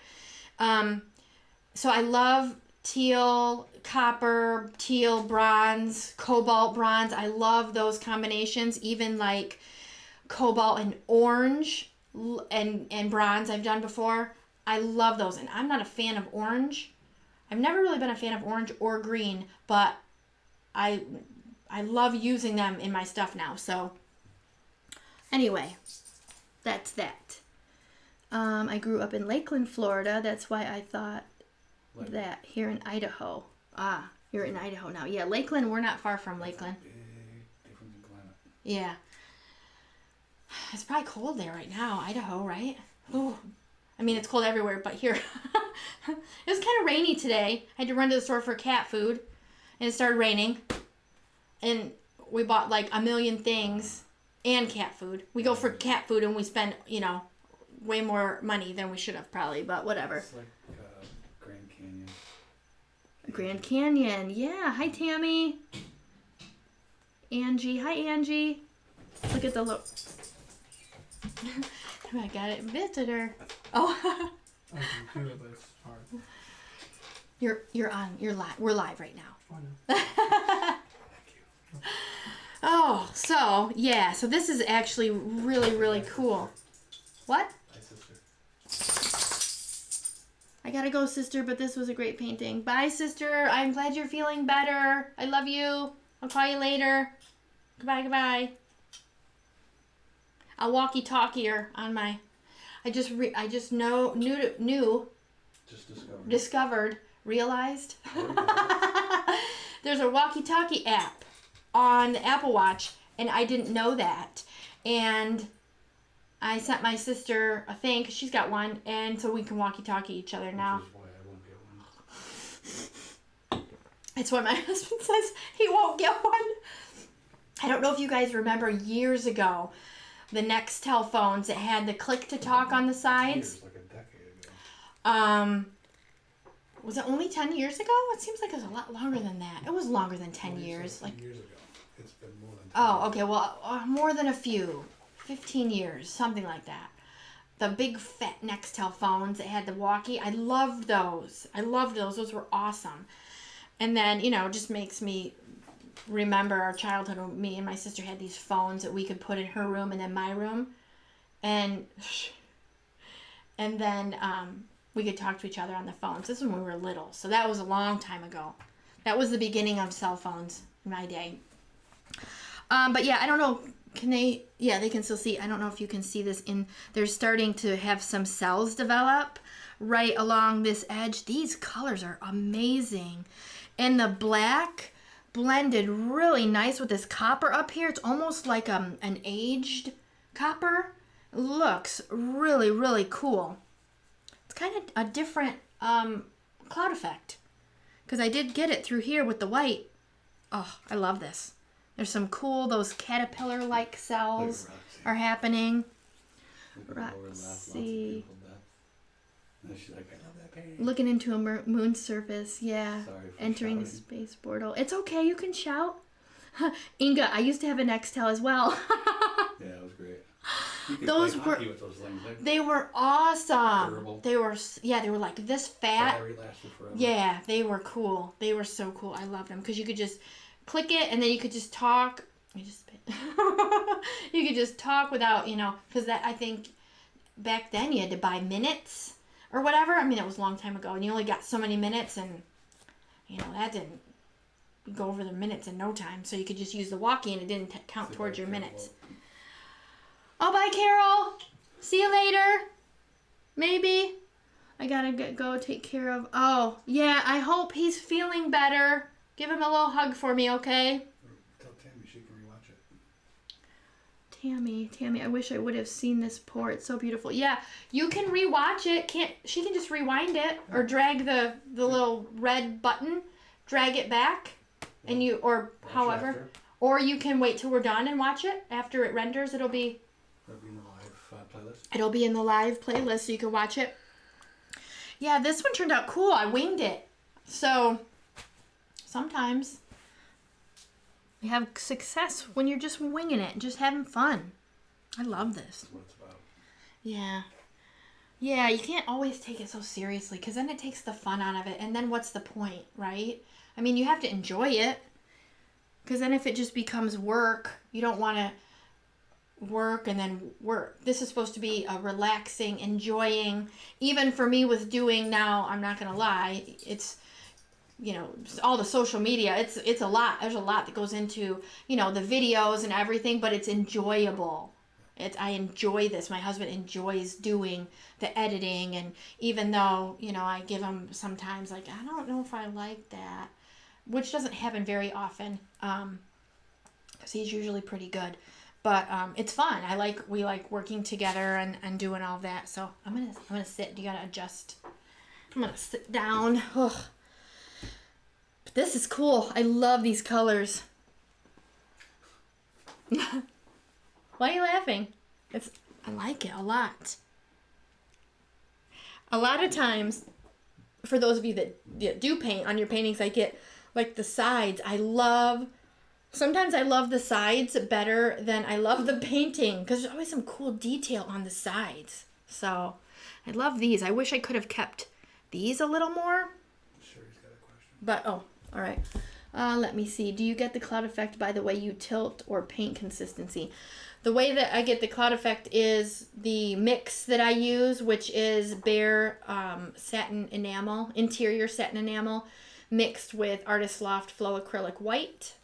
So I love teal, copper, teal, bronze, cobalt, bronze. I love those combinations, even like cobalt and orange and bronze I've done before. I love those, and I'm not a fan of orange. I've never really been a fan of orange or green, but I love using them in my stuff now, so... Anyway, that's that. I grew up in Lakeland, Florida. That's why I thought that here in Idaho. Ah, you're in Idaho now. Yeah, Lakeland, we're not far from Lakeland. Big difference in climate. Yeah. It's probably cold there right now, Idaho, right? Ooh. I mean, it's cold everywhere, but here. It was kind of rainy today. I had to run to the store for cat food, and it started raining. And we bought like a million things. And cat food. We go for cat food and we spend, way more money than we should have probably, but whatever. It's like Grand Canyon. Grand Canyon. Yeah. Hi, Tammy. Angie. Hi, Angie. Look at the look. I got it. Visitor. Oh. I can do it, but it's hard. You're on. You're live. We're live right now. I know. Oh, so, yeah. So this is actually really, really cool. What? Bye, sister. I gotta go, sister, but this was a great painting. Bye, sister. I'm glad you're feeling better. I love you. I'll call you later. Goodbye, goodbye. I'll walkie-talkie her on my... I just realized There's a walkie-talkie app on the Apple Watch, and I didn't know that. And I sent my sister a thing, 'cause she's got one, and so we can walkie-talkie each other now. Which is why I won't get one. It's what my husband says he won't get one. I don't know if you guys remember years ago, the Nextel phones that had the click to talk on the sides. Years, like a decade ago. Was it only 10 years ago? It seems like it was a lot longer than that. It was longer than 10 years. Like, years ago. It's been more than 10 oh, years. okay. Well, more than a few. 15 years, something like that. The big fat Nextel phones that had the walkie. I loved those. Those were awesome. And then, you know, it just makes me remember our childhood. Me and my sister had these phones that we could put in her room and then my room. And then we could talk to each other on the phones. This is when we were little. So that was a long time ago. That was the beginning of cell phones in my day. But yeah, I don't know. Can they? Yeah, they can still see. I don't know if you can see this. They're starting to have some cells develop right along this edge. These colors are amazing. And the black blended really nice with this copper up here. It's almost like an aged copper. Looks really, really cool. It's kind of a different cloud effect. Because I did get it through here with the white. Oh, I love this. There's some cool, those caterpillar-like cells are happening. Roxy. And she's like, I love that painting. Looking into a moon surface, yeah. Sorry for Entering the shouting. space portal. It's okay, you can shout. Inga, I used to have a Nextel as well. Yeah, it was great. You could Those play were- hockey with those things. Like, They were awesome. Durable. They were like this fat. battery lasted forever. Yeah, they were cool. They were so cool. I love them because you could just click it and then you could just talk. You just spit. You could just talk without, because that, I think back then you had to buy minutes or whatever. I mean, it was a long time ago and you only got so many minutes and, that didn't go over the minutes in no time. So you could just use the walkie and it didn't count towards your minutes. Oh, bye, Carol. See you later. Maybe. I gotta go take care of. Oh, yeah, I hope he's feeling better. Give him a little hug for me, okay? Tell Tammy she can rewatch it. Tammy, I wish I would have seen this pour. It's so beautiful. Yeah, you can rewatch it. She can just rewind it or drag the little red button, drag it back, and Watch however. after. Or you can wait till we're done and watch it. After it renders, it'll be That'll be in the live playlist. It'll be in the live playlist so you can watch it. Yeah, this one turned out cool. I winged it. So, sometimes you have success when you're just winging it, just having fun. I love this. That's what it's about. Yeah. Yeah, you can't always take it so seriously because then it takes the fun out of it. And then what's the point, right? I mean, you have to enjoy it. Because then if it just becomes work, you don't want to work and then work. This is supposed to be a relaxing, enjoying. Even for me with doing now, I'm not going to lie, it's, all the social media, it's a lot. There's a lot that goes into, the videos and everything, but it's enjoyable. I enjoy this. My husband enjoys doing the editing, and even though, I give him sometimes like, I don't know if I like that, which doesn't happen very often, because he's usually pretty good. But it's fun. We like working together and doing all that. So I'm gonna sit. You gotta adjust. I'm gonna sit down. Ugh. But this is cool. I love these colors. Why are you laughing? I like it a lot. A lot of times, for those of you that do paint on your paintings, I get like the sides. Sometimes I love the sides better than I love the painting because there's always some cool detail on the sides. So I love these. I wish I could have kept these a little more. Sure, he's got a question. But, all right. Let me see. Do you get the cloud effect by the way you tilt or paint consistency? The way that I get the cloud effect is the mix that I use, which is bare satin enamel, interior satin enamel, mixed with Artist Loft Flow Acrylic White.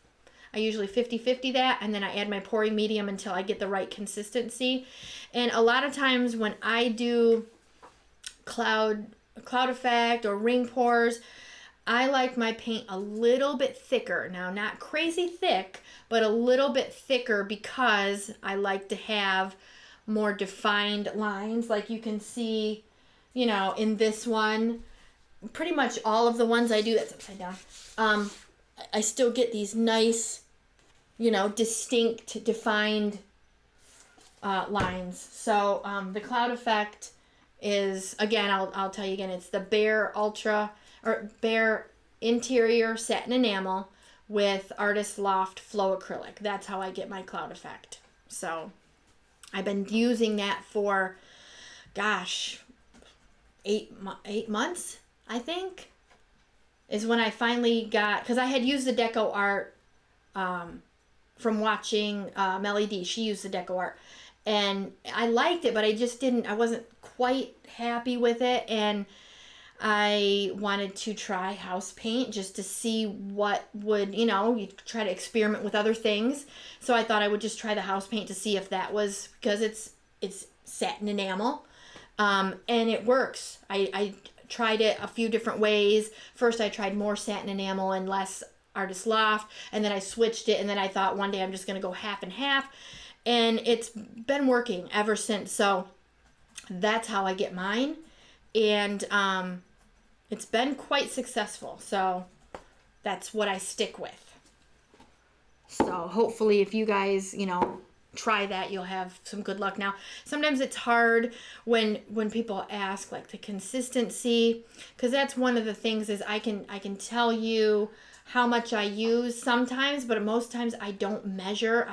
I usually 50-50 that, and then I add my pouring medium until I get the right consistency. And a lot of times when I do cloud effect or ring pours, I like my paint a little bit thicker. Now, not crazy thick, but a little bit thicker because I like to have more defined lines. Like you can see, you know, in this one, pretty much all of the ones I do, that's upside down, I still get these nice, you know, distinct, defined lines. So the cloud effect is, again, I'll tell you again, it's the Bare Interior Satin Enamel with Artist Loft Flow Acrylic. That's how I get my cloud effect. So I've been using that for, gosh, 8 months, I think, is when I finally got, because I had used the Deco Art from watching Melly D. She used the Deco Art. And I liked it, but I wasn't quite happy with it. And I wanted to try house paint just to see what would, you know, you try to experiment with other things. So I thought I would just try the house paint to see if that was, because it's satin enamel. And it works. I tried it a few different ways. First, I tried more satin enamel and less Artist Loft, and then I switched it, and then I thought one day I'm just going to go half and half, and it's been working ever since. So that's how I get mine, and it's been quite successful. So that's what I stick with. So hopefully if you guys, you know, try that, you'll have some good luck. Now, sometimes it's hard when people ask like the consistency, because that's one of the things is I can tell you how much I use sometimes, but most times I don't measure.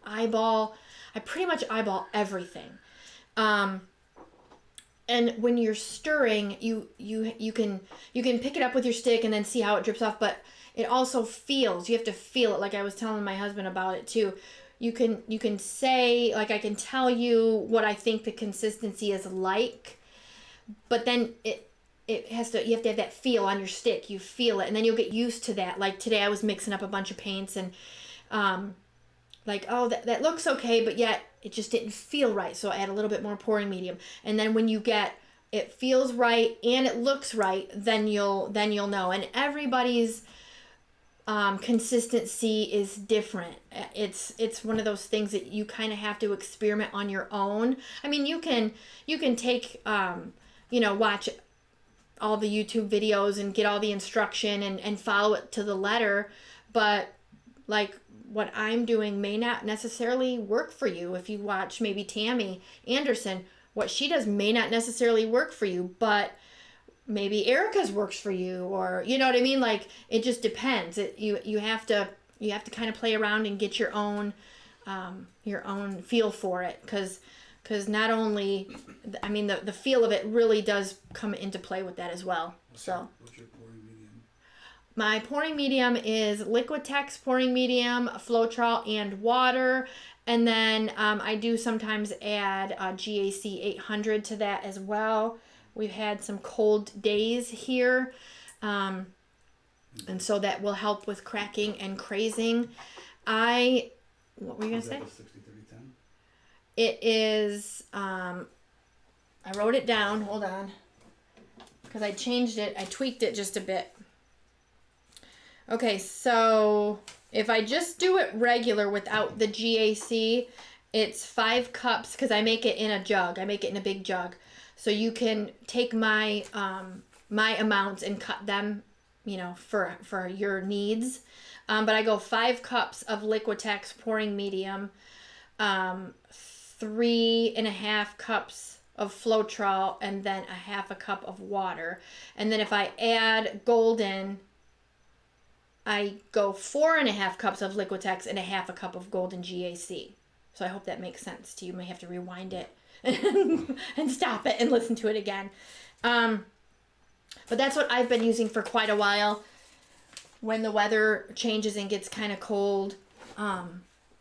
I pretty much eyeball everything. And when you're stirring, you can pick it up with your stick and then see how it drips off, but it also feels, you have to feel it. Like I was telling my husband about it too. You can say, like, I can tell you what I think the consistency is like, but then you have to have that feel on your stick. You feel it, and then you'll get used to that. Like today I was mixing up a bunch of paints, and like, oh, that looks okay, but yet it just didn't feel right. So I add a little bit more pouring medium, and then when you get it feels right and it looks right, then you'll know. And everybody's consistency is different. It's one of those things that you kind of have to experiment on your own. I mean, you can take watch all the YouTube videos and get all the instruction and follow it to the letter, but like what I'm doing may not necessarily work for you. If you watch maybe Tammy Anderson, what she does may not necessarily work for you, but maybe Erica's works for you, or you know what I mean? Like it just depends. You have to kind of play around and get your own feel for it, because not only, I mean, the feel of it really does come into play with that as well. What's your pouring medium? My pouring medium is Liquitex pouring medium, Floetrol, and water. And then I do sometimes add GAC 800 to that as well. We've had some cold days here, and so that will help with cracking and crazing. What were you going to say? 60-30-10? It is, I wrote it down, hold on, because I changed it, I tweaked it just a bit. Okay, so if I just do it regular without the GAC, it's 5 cups, because I make it in a jug, I make it in a big jug. So you can take my my amounts and cut them, for your needs. But I go 5 cups of Liquitex pouring medium, 3.5 cups of Floetrol, and then a half a cup of water. And then if I add Golden, I go 4.5 cups of Liquitex and a half a cup of Golden GAC. So I hope that makes sense to you. You may have to rewind it and stop it and listen to it again. But that's what I've been using for quite a while when the weather changes and gets kind of cold,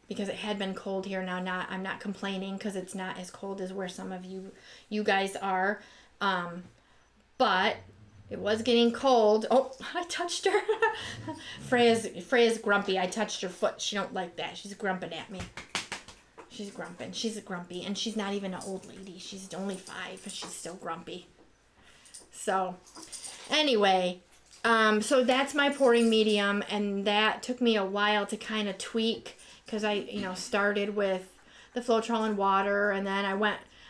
because it had been cold here. Now I'm not complaining, because it's not as cold as where some of you guys are, but it was getting cold. Oh, I touched her. Freya's grumpy. I touched her foot. She don't like that. She's grumping at me. She's grumping. She's grumpy, and she's not even an old lady. She's only 5, but she's still grumpy. So, anyway, So that's my pouring medium, and that took me a while to kind of tweak because I, started with the Floetrol and water, and then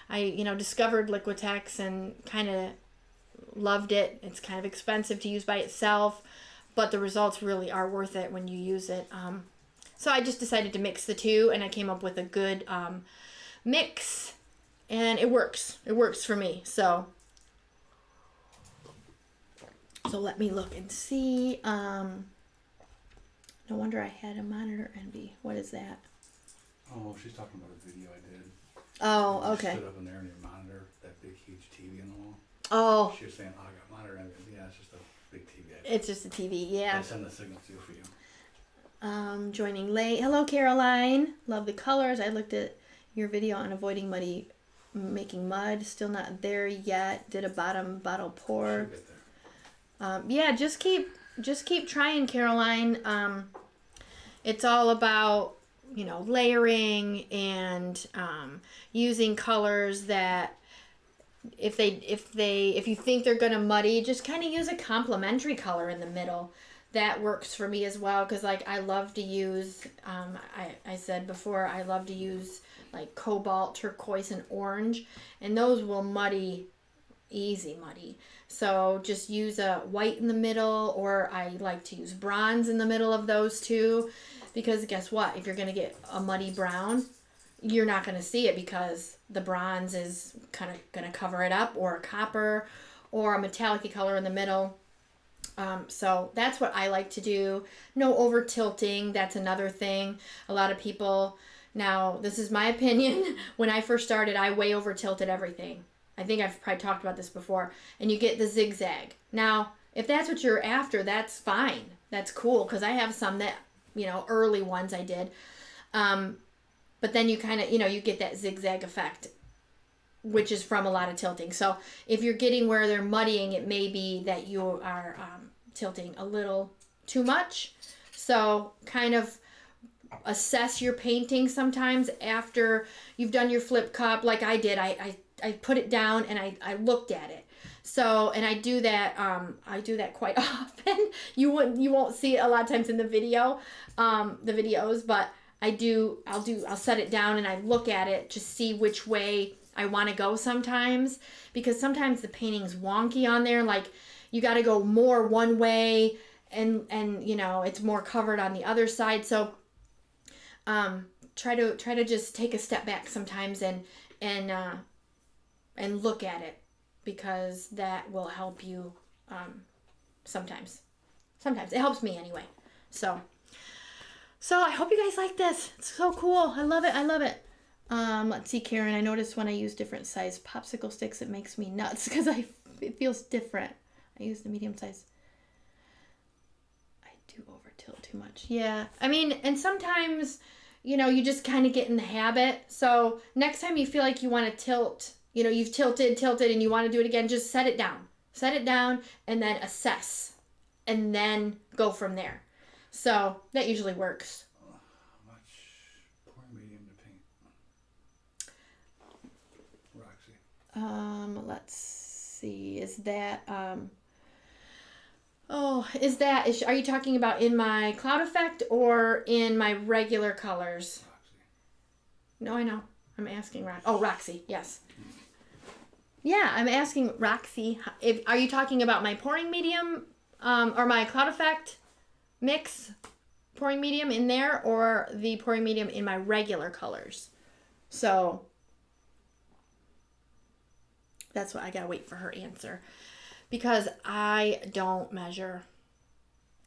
I discovered Liquitex and kind of loved it. It's kind of expensive to use by itself, but the results really are worth it when you use it. So I just decided to mix the two, and I came up with a good mix, and it works. It works for me. So let me look and see. No wonder I had a monitor envy. What is that? Oh, she's talking about a video I did. Oh, You okay. stood up in there and your monitor, that big huge TV on the wall. Oh, She was saying, oh, I got monitor envy. Yeah, it's just a big TV. it's just a TV. Yeah. I send the signal to for you. Joining late. Hello, Caroline. Love the colors. I looked at your video on avoiding making mud. Still not there yet. Did a bottle pour. She'll get there. Yeah, just keep trying, Caroline. It's all about, layering and using colors that if you think they're gonna muddy, just kind of use a complementary color in the middle. That works for me as well, because I love to use I said before, I love to use like cobalt, turquoise, and orange, and those will muddy, easy muddy. So just use a white in the middle, or I like to use bronze in the middle of those two, because guess what, if you're going to get a muddy brown, you're not going to see it because the bronze is kind of going to cover it up, or a copper, or a metallic color in the middle. So that's what I like to do. No over tilting. That's another thing. A lot of people, now this is my opinion, when I first started, I way over tilted everything. I think I've probably talked about this before. And you get the zigzag. Now, if that's what you're after, that's fine. That's cool, because I have some that, early ones I did. But then you kind of, you get that zigzag effect, which is from a lot of tilting. So if you're getting where they're muddying, it may be that you are tilting a little too much. So kind of assess your painting sometimes after you've done your flip cup, like I did. I put it down and I looked at it. So, and I do that quite often. You won't see it a lot of times in the videos, but I'll set it down and I look at it to see which way I want to go sometimes, because sometimes the painting's wonky on there. Like you got to go more one way and it's more covered on the other side. So, try to just take a step back sometimes and look at it, because that will help you. Sometimes it helps me anyway. So I hope you guys like this. It's so cool. I love it. Let's see, Karen. I noticed when I use different size popsicle sticks, it makes me nuts because it feels different. I use the medium size. I do over tilt too much. Yeah. I mean, and sometimes, you just kind of get in the habit. So next time you feel like you want to tilt, you've tilted and you want to do it again, just set it down and then assess and then go from there. So that usually works. How much pouring medium to paint? Roxy. Let's see. Are you talking about in my cloud effect or in my regular colors? Roxy. No, I know. I'm asking Roxy. Yes. Yeah, I'm asking Roxy. Are you talking about my pouring medium, or my cloud effect mix pouring medium in there, or the pouring medium in my regular colors? So that's what I gotta wait for her answer, because I don't measure.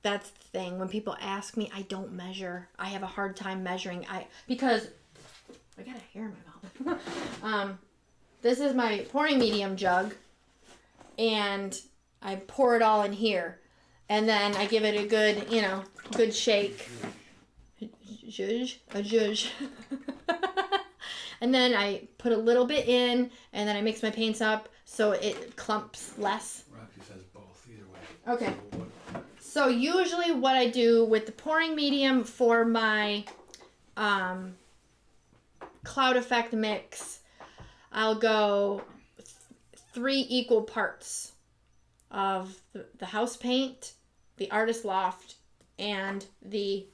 That's the thing. When people ask me, I don't measure. I have a hard time measuring. Because I got a hair in my mouth. This is my pouring medium jug, and I pour it all in here, and then I give it a good shake. A zhuzh. And then I put a little bit in, and then I mix my paints up so it clumps less. Roxy says both, either way. Okay. So usually what I do with the pouring medium for my cloud effect mix, I'll go 3 equal parts of the house paint the Artist Loft, and the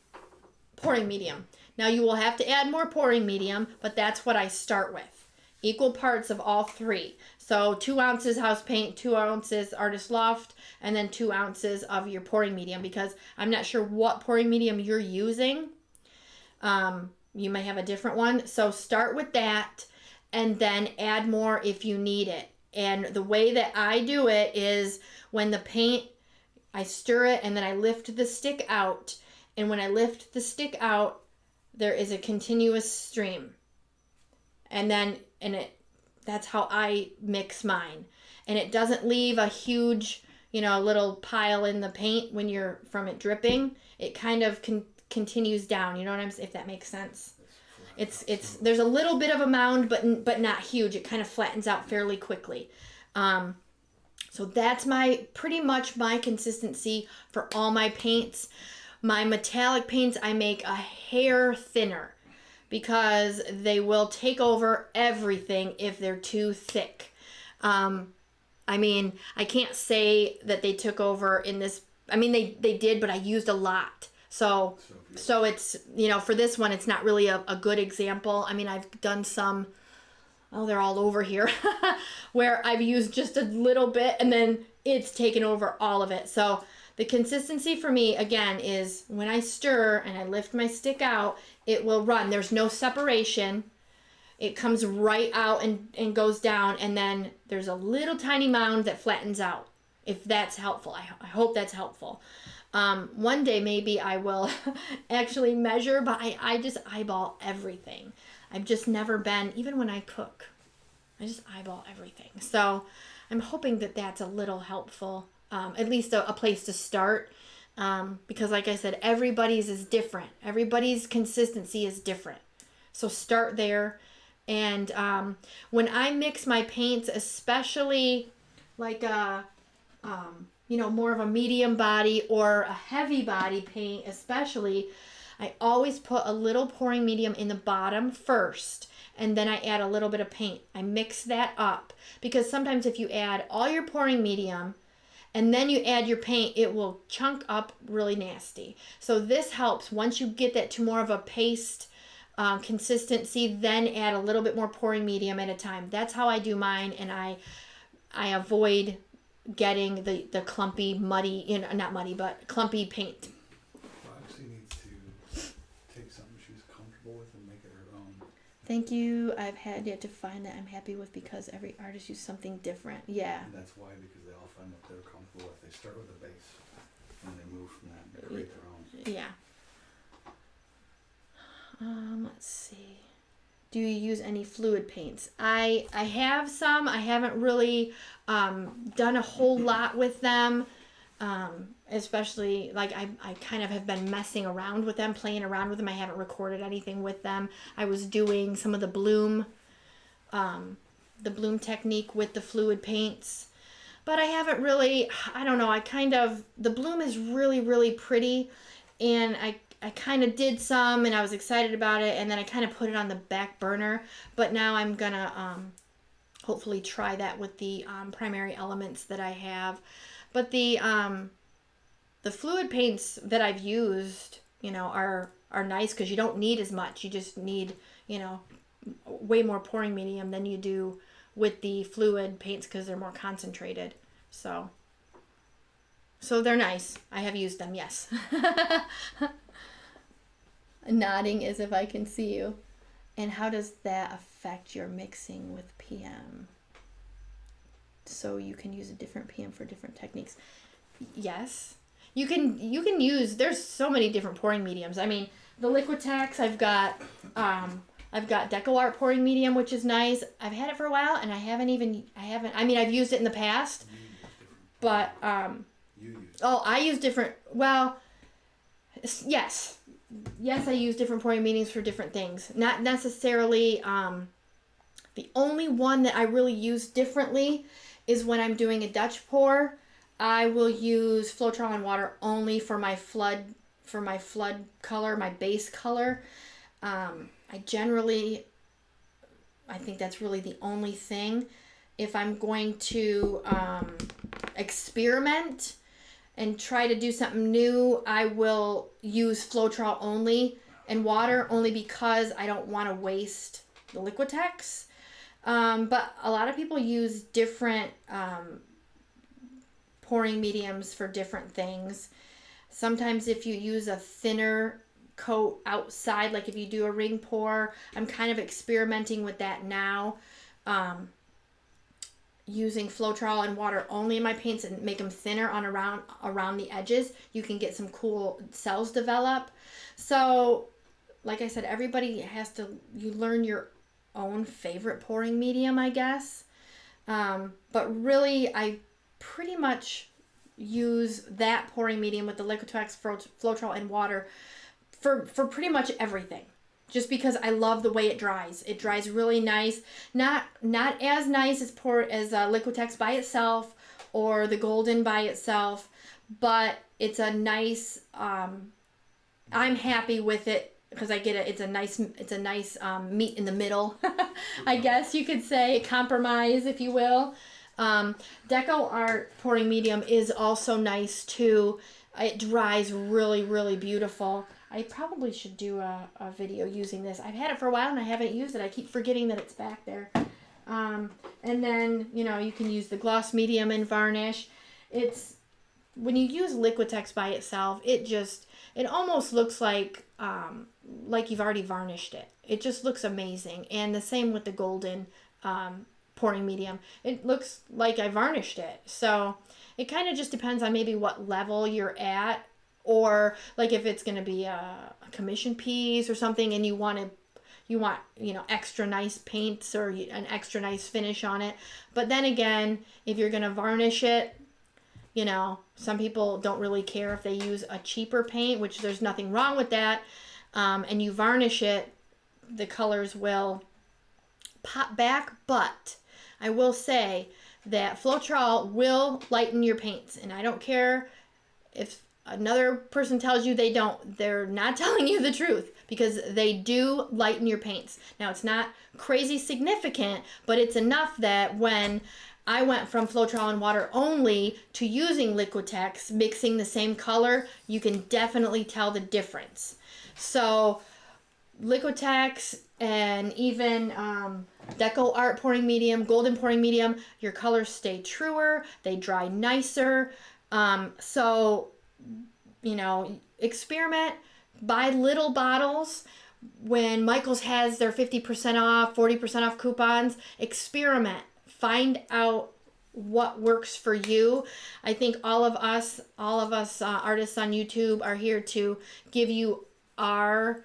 pouring medium. Now you will have to add more pouring medium, but that's what I start with. Equal parts of all three. So 2 ounces house paint, 2 ounces Artist Loft, and then 2 ounces of your pouring medium, because I'm not sure what pouring medium you're using. You may have a different one. So start with that and then add more if you need it. And the way that I do it is when the paint, I stir it and then I lift the stick out. And when I lift the stick out, there is a continuous stream. And that's how I mix mine. And it doesn't leave a huge, little pile in the paint when you're from it dripping. It kind of continues down, you know what I'm saying, if that makes sense. It's there's a little bit of a mound, but not huge. It kind of flattens out fairly quickly. So that's pretty much my consistency for all my paints. My metallic paints, I make a hair thinner because they will take over everything if they're too thick. I mean, I can't say that they took over in this. I mean, they did, but I used a lot. So it's, for this one, it's not really a good example. I mean, I've done some, they're all over here, where I've used just a little bit and then it's taken over all of it. So the consistency for me, again, is when I stir and I lift my stick out, it will run. There's no separation. It comes right out and goes down, and then there's a little tiny mound that flattens out, if that's helpful. I hope that's helpful. One day maybe I will actually measure, but I just eyeball everything. I've just never been, even when I cook, I just eyeball everything. So I'm hoping that that's a little helpful, at least a place to start, because like I said, everybody's is different. Everybody's consistency is different. So start there. And when I mix my paints, especially like more of a medium body or a heavy body paint especially, I always put a little pouring medium in the bottom first, and then I add a little bit of paint. I mix that up, because sometimes if you add all your pouring medium and then you add your paint, it will chunk up really nasty. So this helps. Once you get that to more of a paste consistency, then add a little bit more pouring medium at a time. That's how I do mine, and I avoid getting the clumpy, muddy, not muddy, but clumpy paint. Roxy needs to take something she's comfortable with and make it her own. Thank you. I've had yet to find that I'm happy with, because every artist uses something different. Yeah. And that's why, because they all find what they're comfortable with. They start with a base and they move from that and create their own. Yeah. Let's see. Do you use any fluid paints? I have some. I haven't really done a whole lot with them. Especially, like, I kind of have been messing around with them, playing around with them. I haven't recorded anything with them. I was doing some of the bloom technique with the fluid paints. But I haven't really, I don't know, the bloom is really, really pretty. And I kind of did some, and I was excited about it, and then I kind of put it on the back burner. But now I'm gonna hopefully try that with the primary elements that I have. But the fluid paints that I've used, are nice, because you don't need as much. You just need, way more pouring medium than you do with the fluid paints, because they're more concentrated. So they're nice. I have used them, yes. Nodding as if I can see you. And how does that affect your mixing with PM? So you can use a different PM for different techniques. Yes. You can use, there's so many different pouring mediums. I mean, the Liquitex, I've got DecoArt pouring medium, which is nice. I've had it for a while, and I've used it in the past, but I use different, yes, I use different pouring mediums for different things. Not necessarily, the only one that I really use differently is when I'm doing a Dutch pour. I will use Floetrol and water only for my flood color, my base color. I think that's really the only thing. If I'm going to experiment, and try to do something new, I will use Floetrol only and water, only because I don't want to waste the Liquitex. But a lot of people use different pouring mediums for different things. Sometimes if you use a thinner coat outside, like if you do a ring pour, I'm kind of experimenting with that now. Using Floetrol and water only in my paints and make them thinner on around the edges. You can get some cool cells develop. So, like I said, everybody has to, you learn your own favorite pouring medium, I guess. But really, I pretty much use that pouring medium with the Liquitex, Floetrol, and water for pretty much everything. Just because I love the way it dries. It dries really nice. Not as nice as Liquitex by itself or the Golden by itself, but it's a nice. I'm happy with it because I get it. It's a nice meet in the middle, I guess you could say, compromise, if you will. Deco Art pouring medium is also nice too. It dries really, really beautiful. I probably should do a video using this. I've had it for a while and I haven't used it. I keep forgetting that it's back there. And then, you can use the gloss medium and varnish. When you use Liquitex by itself, it almost looks like you've already varnished it. It just looks amazing. And the same with the Golden pouring medium. It looks like I varnished it. So it kind of just depends on maybe what level you're at, or like if it's going to be a commission piece or something and you want extra nice paints or an extra nice finish on it. But then again, if you're going to varnish it, some people don't really care if they use a cheaper paint, which there's nothing wrong with that. And you varnish it, the colors will pop back. But I will say that Floetrol will lighten your paints. And I don't care if another person tells you they don't. They're not telling you the truth, because they do lighten your paints. Now, it's not crazy significant, but it's enough that when I went from Floetrol and water only to using Liquitex, mixing the same color, you can definitely tell the difference. So Liquitex and even Deco Art pouring medium, Golden pouring medium, your colors stay truer, they dry nicer. So experiment, buy little bottles. When Michael's has their 50% off, 40% off coupons, experiment. Find out what works for you. I think all of us artists on YouTube are here to give you our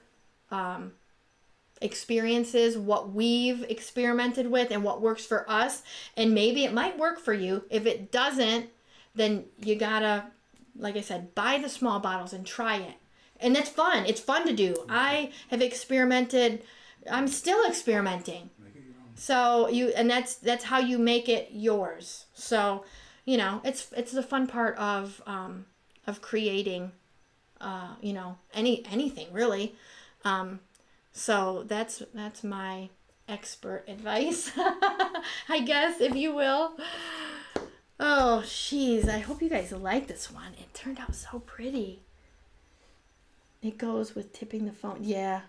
experiences, what we've experimented with and what works for us. And maybe it might work for you. If it doesn't, then you gotta, like I said, buy the small bottles and try it. And that's fun. It's fun to do. I have experimented. I'm still experimenting. Make it your own. So that's how you make it yours. So, it's the fun part of creating, anything really. So that's my expert advice, I guess, if you will. Oh, jeez. I hope you guys like this one. It turned out so pretty. It goes with tipping the phone. Yeah.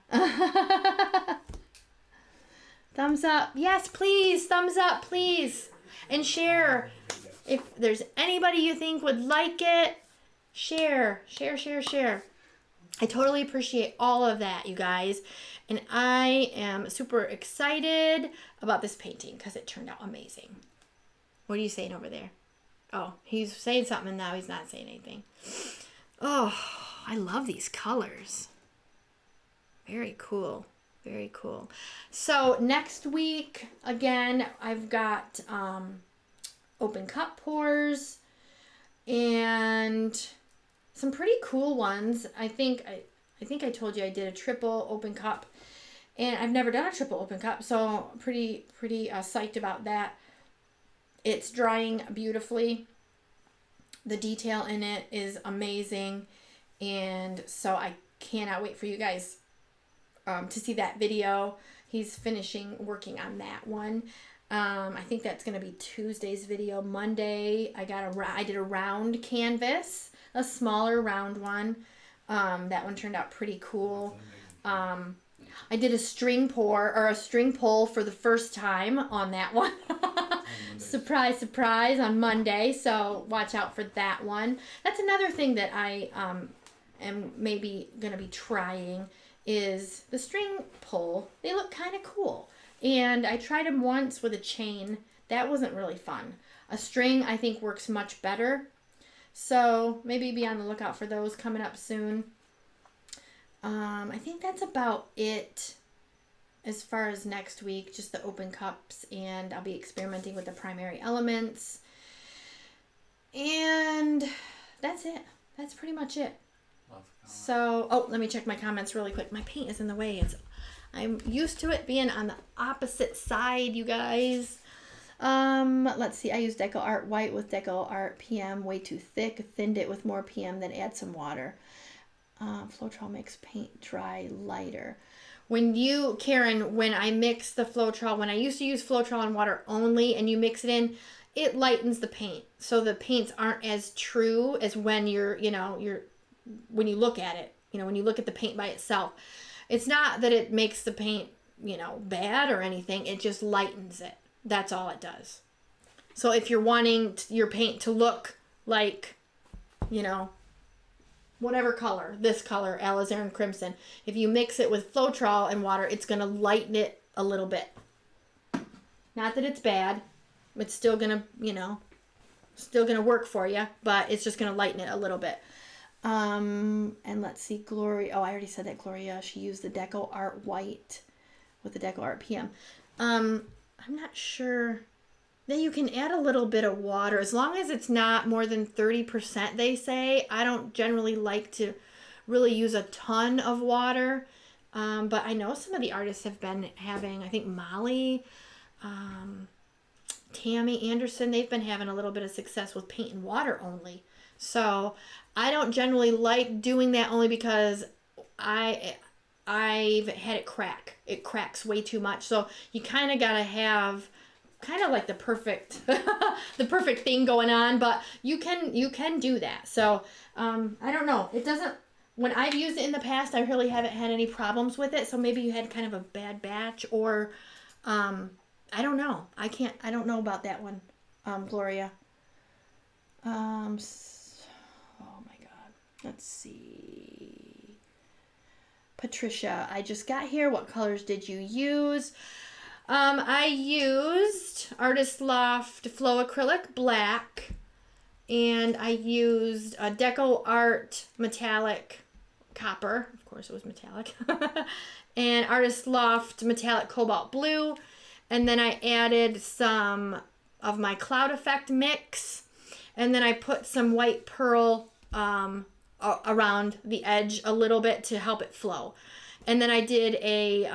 Thumbs up. Yes, please. Thumbs up, please. And share. If there's anybody you think would like it, share. I totally appreciate all of that, you guys. And I am super excited about this painting because it turned out amazing. What are you saying over there? Oh, he's saying something and now he's not saying anything. Oh, I love these colors. Very cool. Very cool. So next week, again, I've got open cup pours and some pretty cool ones. I think I told you I did a triple open cup, and I've never done a triple open cup, so pretty psyched about that. It's drying beautifully. The detail in it is amazing, and so I cannot wait for you guys to see that video. He's finishing working on that one. I think that's going to be Tuesday's video. Monday, I did a round canvas, a smaller round one. That one turned out pretty cool. I did a string pull for the first time on that one. Surprise, surprise on Monday. So watch out for that one. That's another thing that I am maybe going to be trying is the string pull. They look kind of cool. And I tried them once with a chain. That wasn't really fun. A string, I think, works much better. So maybe be on the lookout for those coming up soon. I think that's about it as far as next week. Just the open cups, and I'll be experimenting with the primary elements. And that's it. That's pretty much it. So, let me check my comments really quick. My paint is in the way. I'm used to it being on the opposite side, you guys. Let's see. I used Deco Art White with Deco Art PM. Way too thick. Thinned it with more PM, then add some water. Floetrol makes paint dry lighter. Karen, when I mix the Floetrol, when I used to use Floetrol and water only, and you mix it in, it lightens the paint. So the paints aren't as true as when when you look at it, when you look at the paint by itself. It's not that it makes the paint, bad or anything. It just lightens it. That's all it does. So if you're wanting your paint to look like, whatever color, this color, alizarin crimson, if you mix it with Floetrol and water, it's going to lighten it a little bit. Not that it's bad. It's still going to, work for you, but it's just going to lighten it a little bit. And let's see, Gloria. Oh, I already said that, Gloria. She used the Deco Art White with the Deco Art PM. I'm not sure that you can add a little bit of water as long as it's not more than 30%, they say. I don't generally like to really use a ton of water. But I know some of the artists have been having, I think Molly, Tammy Anderson, they've been having a little bit of success with paint and water only. So I don't generally like doing that only because I've had it crack. It cracks way too much. So you kind of got to have kind of like the perfect thing going on, but you can do that. So I don't know. It doesn't, when I've used it in the past, I really haven't had any problems with it. So maybe you had kind of a bad batch, or I don't know. I don't know about that one, Gloria. Oh my God. Let's see. Patricia, I just got here. What colors did you use? I used Artist Loft Flow Acrylic Black, and I used a Deco Art Metallic Copper. Of course it was metallic. And Artist Loft Metallic Cobalt Blue. And then I added some of my Cloud Effect mix. And then I put some white pearl around the edge a little bit to help it flow. And then I did a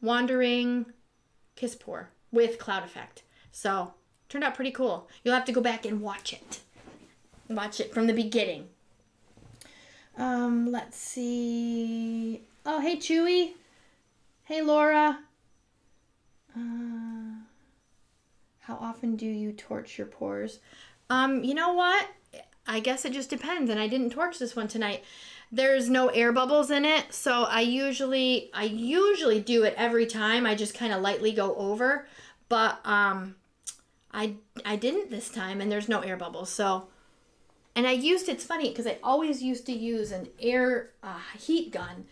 Wandering Kiss Pour with Cloud Effect. So, turned out pretty cool. You'll have to go back and watch it. Watch it from the beginning. Let's see. Oh, hey, Chewy. Hey, Laura. How often do you torch your pours? You know what? I guess it just depends, and I didn't torch this one tonight. There's no air bubbles in it, so I usually do it every time. I just kind of lightly go over, but I didn't this time, and there's no air bubbles. So, and it's funny because I always used to use an air heat gun,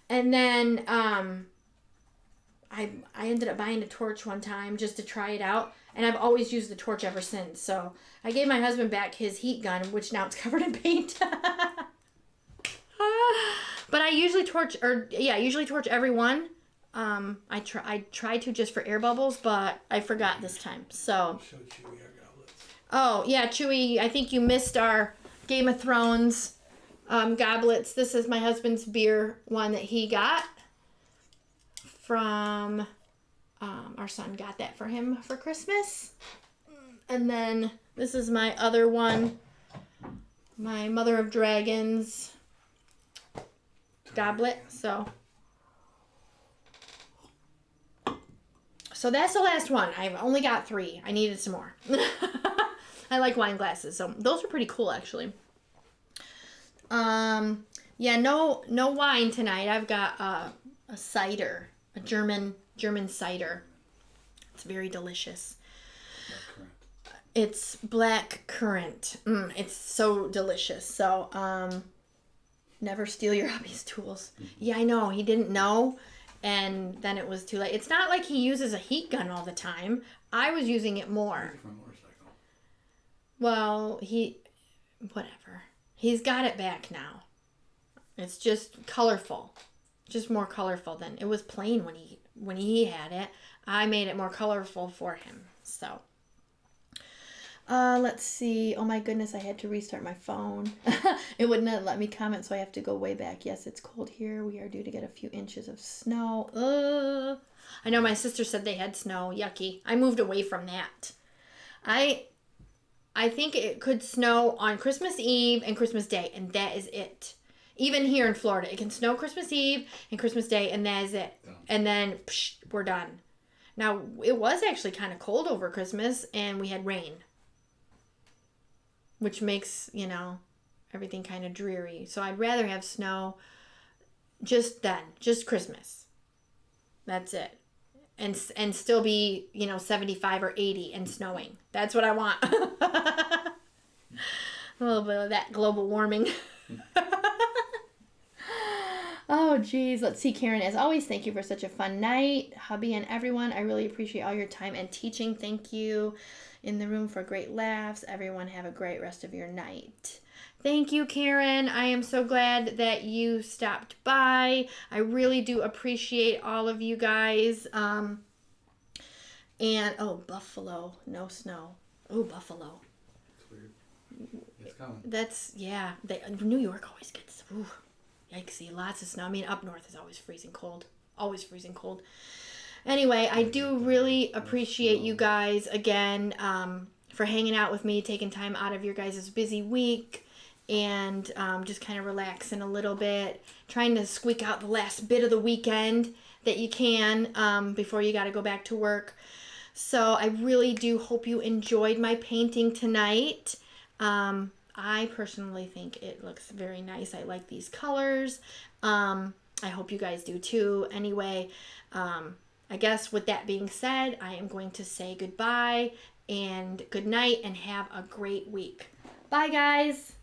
and then I ended up buying a torch one time just to try it out, and I've always used the torch ever since. So I gave my husband back his heat gun, which now it's covered in paint. But I usually torch every one. I try to just for air bubbles, but I forgot this time. So. Show Chewy our goblets. Oh yeah, Chewy, I think you missed our Game of Thrones goblets. This is my husband's beer one that he got from. Our son got that for him for Christmas. And then this is my other one, my Mother of Dragons goblet. So So that's the last one. I've only got 3. I needed some more. I like wine glasses, so those are pretty cool actually. Yeah, no wine tonight. I've got a cider, a German cider. It's very delicious. Black currant. It's black currant. It's so delicious. So, never steal your hubby's tools. Yeah, I know. He didn't know, and then it was too late. It's not like he uses a heat gun all the time. I was using it more. Maybe for a motorcycle. Well, whatever. He's got it back now. It's just colorful. Just more colorful than it was plain when he had it. I made it more colorful for him. So, let's see. Oh my goodness, I had to restart my phone. It wouldn't let me comment, so I have to go way back. Yes, it's cold here. We are due to get a few inches of snow. I know my sister said they had snow. Yucky. I moved away from that. I think it could snow on Christmas Eve and Christmas Day, and that is it. Even here in Florida, it can snow Christmas Eve and Christmas Day, and that is it. Done. And then we're done. Now, it was actually kind of cold over Christmas, and we had rain, which makes, everything kind of dreary. So I'd rather have snow just Christmas. That's it. And still be, 75 or 80 and snowing. That's what I want. A little bit of that global warming. Oh, geez. Let's see, Karen. As always, thank you for such a fun night. Hubby and everyone, I really appreciate all your time and teaching. Thank you in the room for great laughs. Everyone have a great rest of your night. Thank you, Karen. I am so glad that you stopped by. I really do appreciate all of you guys. Buffalo. No snow. Oh, Buffalo. It's weird. It's coming. New York always gets, yikesy, lots of snow. I mean, up north is always freezing cold. Always freezing cold. Anyway, I do really appreciate you guys again for hanging out with me, taking time out of your guys' busy week, and just kind of relaxing a little bit, trying to squeak out the last bit of the weekend that you can before you got to go back to work. So I really do hope you enjoyed my painting tonight. I personally think it looks very nice. I like these colors. I hope you guys do too. Anyway, I guess with that being said, I am going to say goodbye and good night and have a great week. Bye, guys.